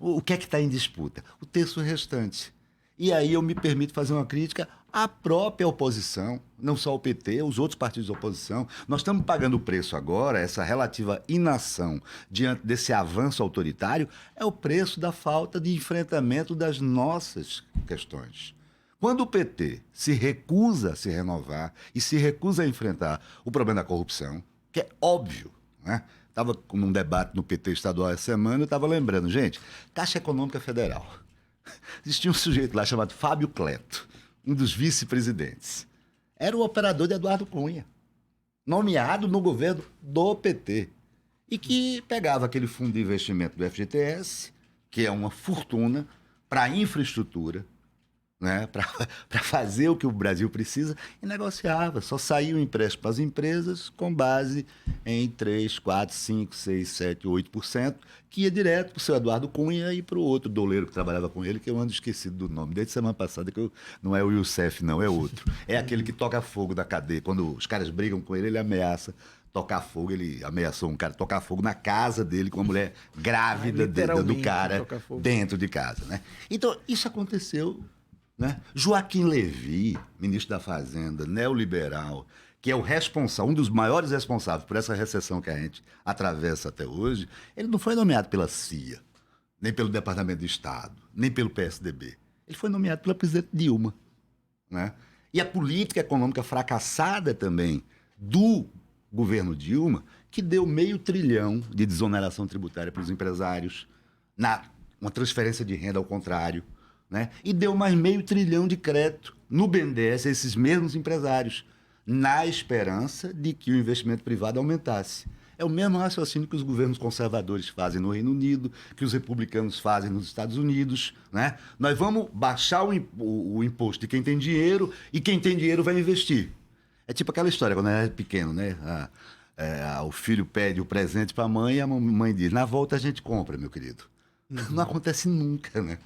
O que é que está em disputa? O terço restante. E aí eu me permito fazer uma crítica à própria oposição, não só ao PT, os outros partidos de oposição. Nós estamos pagando o preço agora, essa relativa inação diante desse avanço autoritário, é o preço da falta de enfrentamento das nossas questões. Quando o PT se recusa a se renovar e se recusa a enfrentar o problema da corrupção, que é óbvio, né? Estava num debate no PT estadual essa semana, eu estava lembrando, gente, Caixa Econômica Federal. Existia um sujeito lá chamado Fábio Cleto, um dos vice-presidentes. Era o operador de Eduardo Cunha, nomeado no governo do PT, e que pegava aquele fundo de investimento do FGTS, que é uma fortuna, para infraestrutura, né, para fazer o que o Brasil precisa, e negociava. Só saía o empréstimo para as empresas com base em 3, 4, 5, 6, 7, 8%, que ia direto para o seu Eduardo Cunha e para o outro doleiro que trabalhava com ele, que eu ando esquecido do nome, desde semana passada, não é o Youssef, não, é outro. É aquele que toca fogo da cadeia. Quando os caras brigam com ele, ele ameaça tocar fogo. Ele ameaçou um cara tocar fogo na casa dele com uma mulher grávida do cara dentro de casa, né? Então, isso aconteceu, né? Joaquim Levy, ministro da Fazenda, neoliberal, que é o responsável, um dos maiores responsáveis por essa recessão que a gente atravessa até hoje, ele não foi nomeado pela CIA, nem pelo Departamento de Estado, nem pelo PSDB. Ele foi nomeado pela presidente Dilma, né? E a política econômica fracassada também do governo Dilma, que deu R$500 bilhão de desoneração tributária para os empresários, uma transferência de renda ao contrário, né? E deu mais R$500 bilhão de crédito no BNDES a esses mesmos empresários, na esperança de que o investimento privado aumentasse. É o mesmo raciocínio que os governos conservadores fazem no Reino Unido, que os republicanos fazem nos Estados Unidos, né? Nós vamos baixar o imposto de quem tem dinheiro e quem tem dinheiro vai investir. É tipo aquela história, quando era pequeno, né? O filho pede o presente para a mãe e a mãe diz, na volta a gente compra, meu querido. Não acontece nunca, né?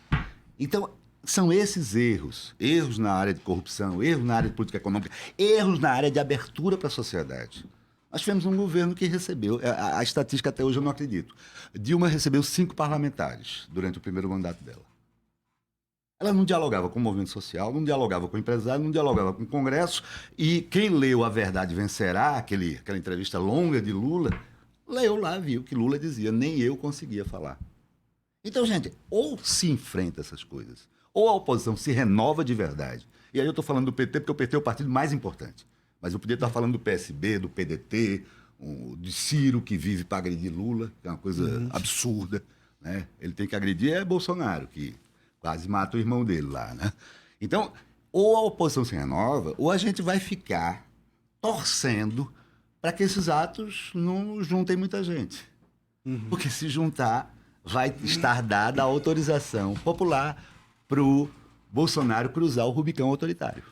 Então, são esses erros na área de corrupção, erros na área de política econômica, erros na área de abertura para a sociedade. Nós tivemos um governo que recebeu, a estatística até hoje eu não acredito, Dilma recebeu 5 parlamentares durante o primeiro mandato dela. Ela não dialogava com o movimento social, não dialogava com o empresário, não dialogava com o Congresso, e quem leu A Verdade Vencerá, aquela entrevista longa de Lula, leu lá, viu que Lula dizia, nem eu conseguia falar. Então, gente, ou se enfrenta essas coisas, ou a oposição se renova de verdade. E aí eu estou falando do PT, porque o PT é o partido mais importante. Mas eu podia estar falando do PSB, do PDT, de Ciro, que vive para agredir Lula, que é uma coisa absurda, né? Ele tem que agredir Bolsonaro, que quase mata o irmão dele lá, né? Então, ou a oposição se renova, ou a gente vai ficar torcendo para que esses atos não juntem muita gente. Porque se juntar, vai estar dada a autorização popular para o Bolsonaro cruzar o Rubicão autoritário.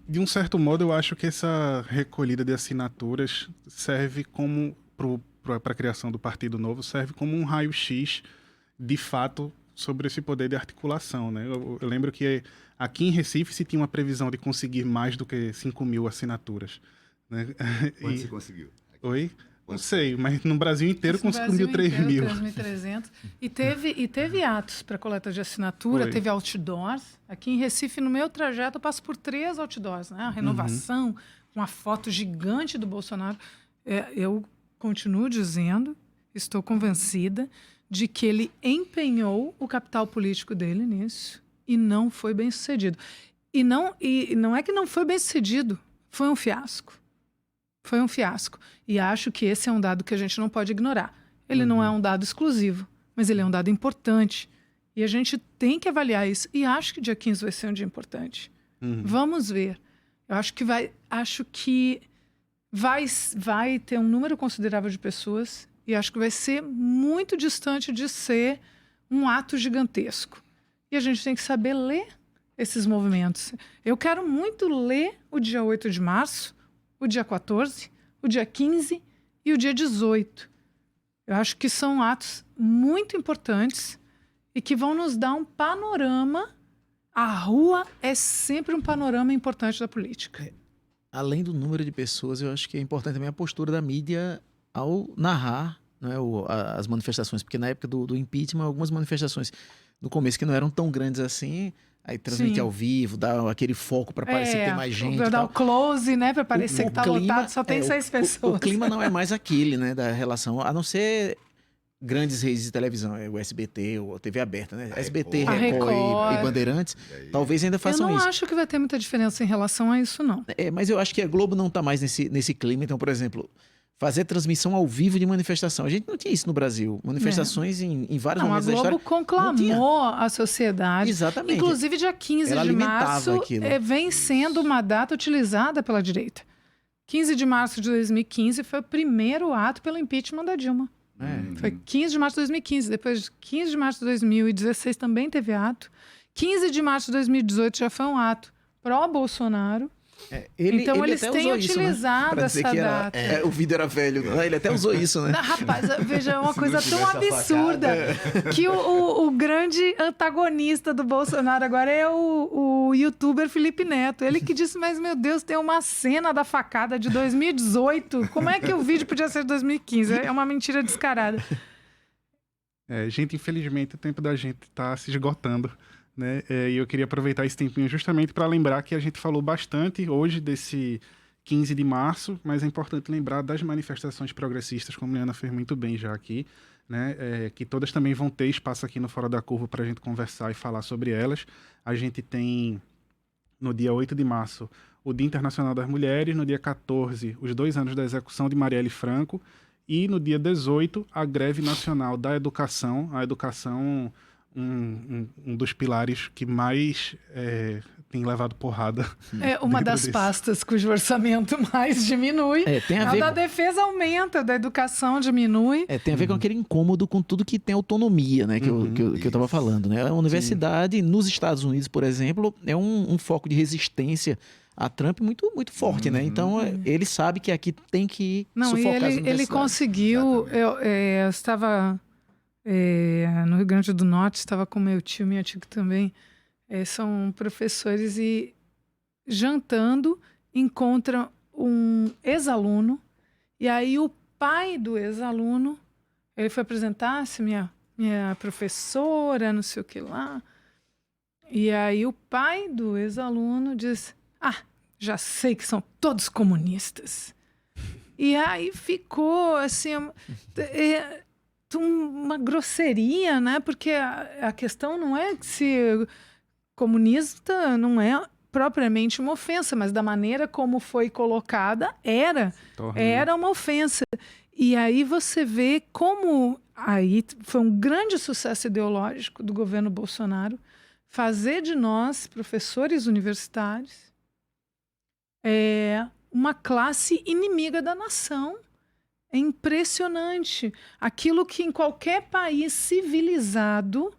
De um certo modo, eu acho que essa recolhida de assinaturas serve como, para a criação do Partido Novo, serve como um raio-x, de fato, sobre esse poder de articulação, né? Eu lembro que aqui em Recife se tinha uma previsão de conseguir mais do que 5.000 assinaturas, né? Quanto se conseguiu? Oi? Não sei, mas no Brasil inteiro conseguiu 3.000. 3.300. E teve atos para coleta de assinatura, teve outdoors. Aqui em Recife, no meu trajeto, eu passo por 3 outdoors, né? A renovação, com a foto gigante do Bolsonaro. Eu continuo dizendo, estou convencida de que ele empenhou o capital político dele nisso e não foi bem sucedido. E não é que não foi bem sucedido, foi um fiasco. Foi um fiasco. E acho que esse é um dado que a gente não pode ignorar. Ele não é um dado exclusivo, mas ele é um dado importante. E a gente tem que avaliar isso. E acho que dia 15 vai ser um dia importante. Vamos ver. Eu acho que vai ter um número considerável de pessoas e acho que vai ser muito distante de ser um ato gigantesco. E a gente tem que saber ler esses movimentos. Eu quero muito ler o dia 8 de março, o dia 14, o dia 15 e o dia 18. Eu acho que são atos muito importantes e que vão nos dar um panorama. A rua é sempre um panorama importante da política. Além do número de pessoas, eu acho que é importante também a postura da mídia ao narrar, né, as manifestações. Porque na época do impeachment, algumas manifestações no começo, que não eram tão grandes assim. Aí transmite ao vivo, dá aquele foco para parecer que tem mais gente. Dá o close, né? Para parecer que tá lotado, só tem 6 pessoas. O clima não é mais aquele, né? Da relação, a não ser grandes redes de televisão, o SBT, ou TV aberta, né? SBT, Record e Bandeirantes, talvez ainda façam isso. Eu não acho que vai ter muita diferença em relação a isso, não. Mas eu acho que a Globo não tá mais nesse clima. Então, por exemplo, fazer transmissão ao vivo de manifestação. A gente não tinha isso no Brasil. Manifestações em vários momentos da história. A Globo conclamou a sociedade. Exatamente. Inclusive, dia 15 de março vem sendo uma data utilizada pela direita. 15 de março de 2015 foi o primeiro ato pelo impeachment da Dilma. Foi 15 de março de 2015. Depois de 15 de março de 2016 também teve ato. 15 de março de 2018 já foi um ato pró-Bolsonaro. Então eles têm utilizado essa data. O vídeo era velho. Ele até usou isso, né? Rapaz, veja, é uma coisa tão absurda que o grande antagonista do Bolsonaro agora é o youtuber Felipe Neto. Ele que disse, mas meu Deus, tem uma cena da facada de 2018. Como é que o vídeo podia ser de 2015? É uma mentira descarada. Gente, infelizmente o tempo da gente tá se esgotando. Né? E eu queria aproveitar esse tempinho justamente para lembrar que a gente falou bastante hoje desse 15 de março, mas é importante lembrar das manifestações progressistas, como a Liana fez muito bem já aqui, né? Que todas também vão ter espaço aqui no Fora da Curva para a gente conversar e falar sobre elas. A gente tem, no dia 8 de março, o Dia Internacional das Mulheres, no dia 14, os 2 anos da execução de Marielle Franco, e no dia 18, a greve nacional da educação, a educação... Um dos pilares que mais tem levado porrada. É uma das pastas cujo orçamento mais diminui. Tem a ver da defesa aumenta, da educação diminui. Tem a ver com aquele incômodo com tudo que tem autonomia, né? Que eu estava falando, né? A universidade nos Estados Unidos, por exemplo, é um foco de resistência a Trump muito, muito forte, né? Então, ele sabe que aqui tem que sufocar as universidades. Ele conseguiu... Eu estava... no Rio Grande do Norte, estava com meu tio, minha tia também, são professores, e jantando encontra um ex-aluno, e aí o pai do ex-aluno, ele foi apresentar-se, minha professora, não sei o que lá, e aí o pai do ex-aluno diz, já sei que são todos comunistas. E aí ficou assim... uma grosseria, né? Porque a questão não é se comunista não é propriamente uma ofensa, mas da maneira como foi colocada era uma ofensa. E aí você vê como aí foi um grande sucesso ideológico do governo Bolsonaro fazer de nós, professores universitários, uma classe inimiga da nação. É impressionante. Aquilo que em qualquer país civilizado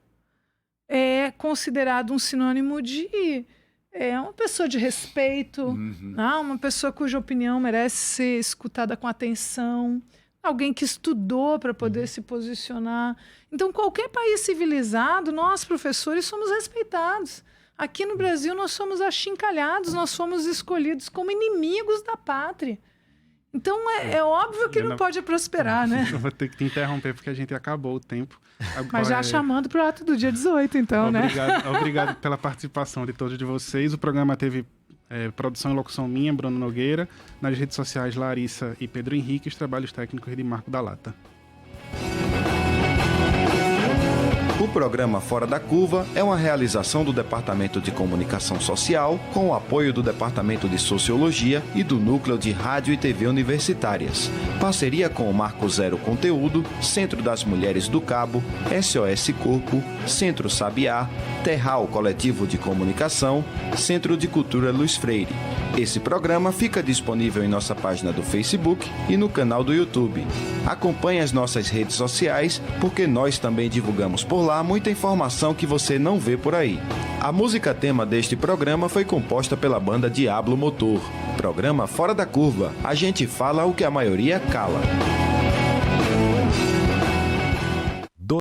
é considerado um sinônimo de uma pessoa de respeito, uma pessoa cuja opinião merece ser escutada com atenção, alguém que estudou para poder se posicionar. Então, qualquer país civilizado, nós, professores, somos respeitados. Aqui no Brasil, nós somos achincalhados, nós somos escolhidos como inimigos da pátria. Então, é óbvio que não pode prosperar, né? Eu vou ter que te interromper, porque a gente acabou o tempo. Agora, mas já chamando para o ato do dia 18, então, Obrigado pela participação de todos de vocês. O programa teve produção e locução minha, Bruno Nogueira. Nas redes sociais, Larissa e Pedro Henrique. Os trabalhos técnicos de Marco da Lata. O programa Fora da Curva é uma realização do Departamento de Comunicação Social com o apoio do Departamento de Sociologia e do Núcleo de Rádio e TV Universitárias. Parceria com o Marco Zero Conteúdo, Centro das Mulheres do Cabo, SOS Corpo, Centro Sabiá, Terral Coletivo de Comunicação, Centro de Cultura Luiz Freire. Esse programa fica disponível em nossa página do Facebook e no canal do YouTube. Acompanhe as nossas redes sociais, porque nós também divulgamos por lá muita informação que você não vê por aí. A música tema deste programa foi composta pela banda Diablo Motor. Programa Fora da Curva. A gente fala o que a maioria cala.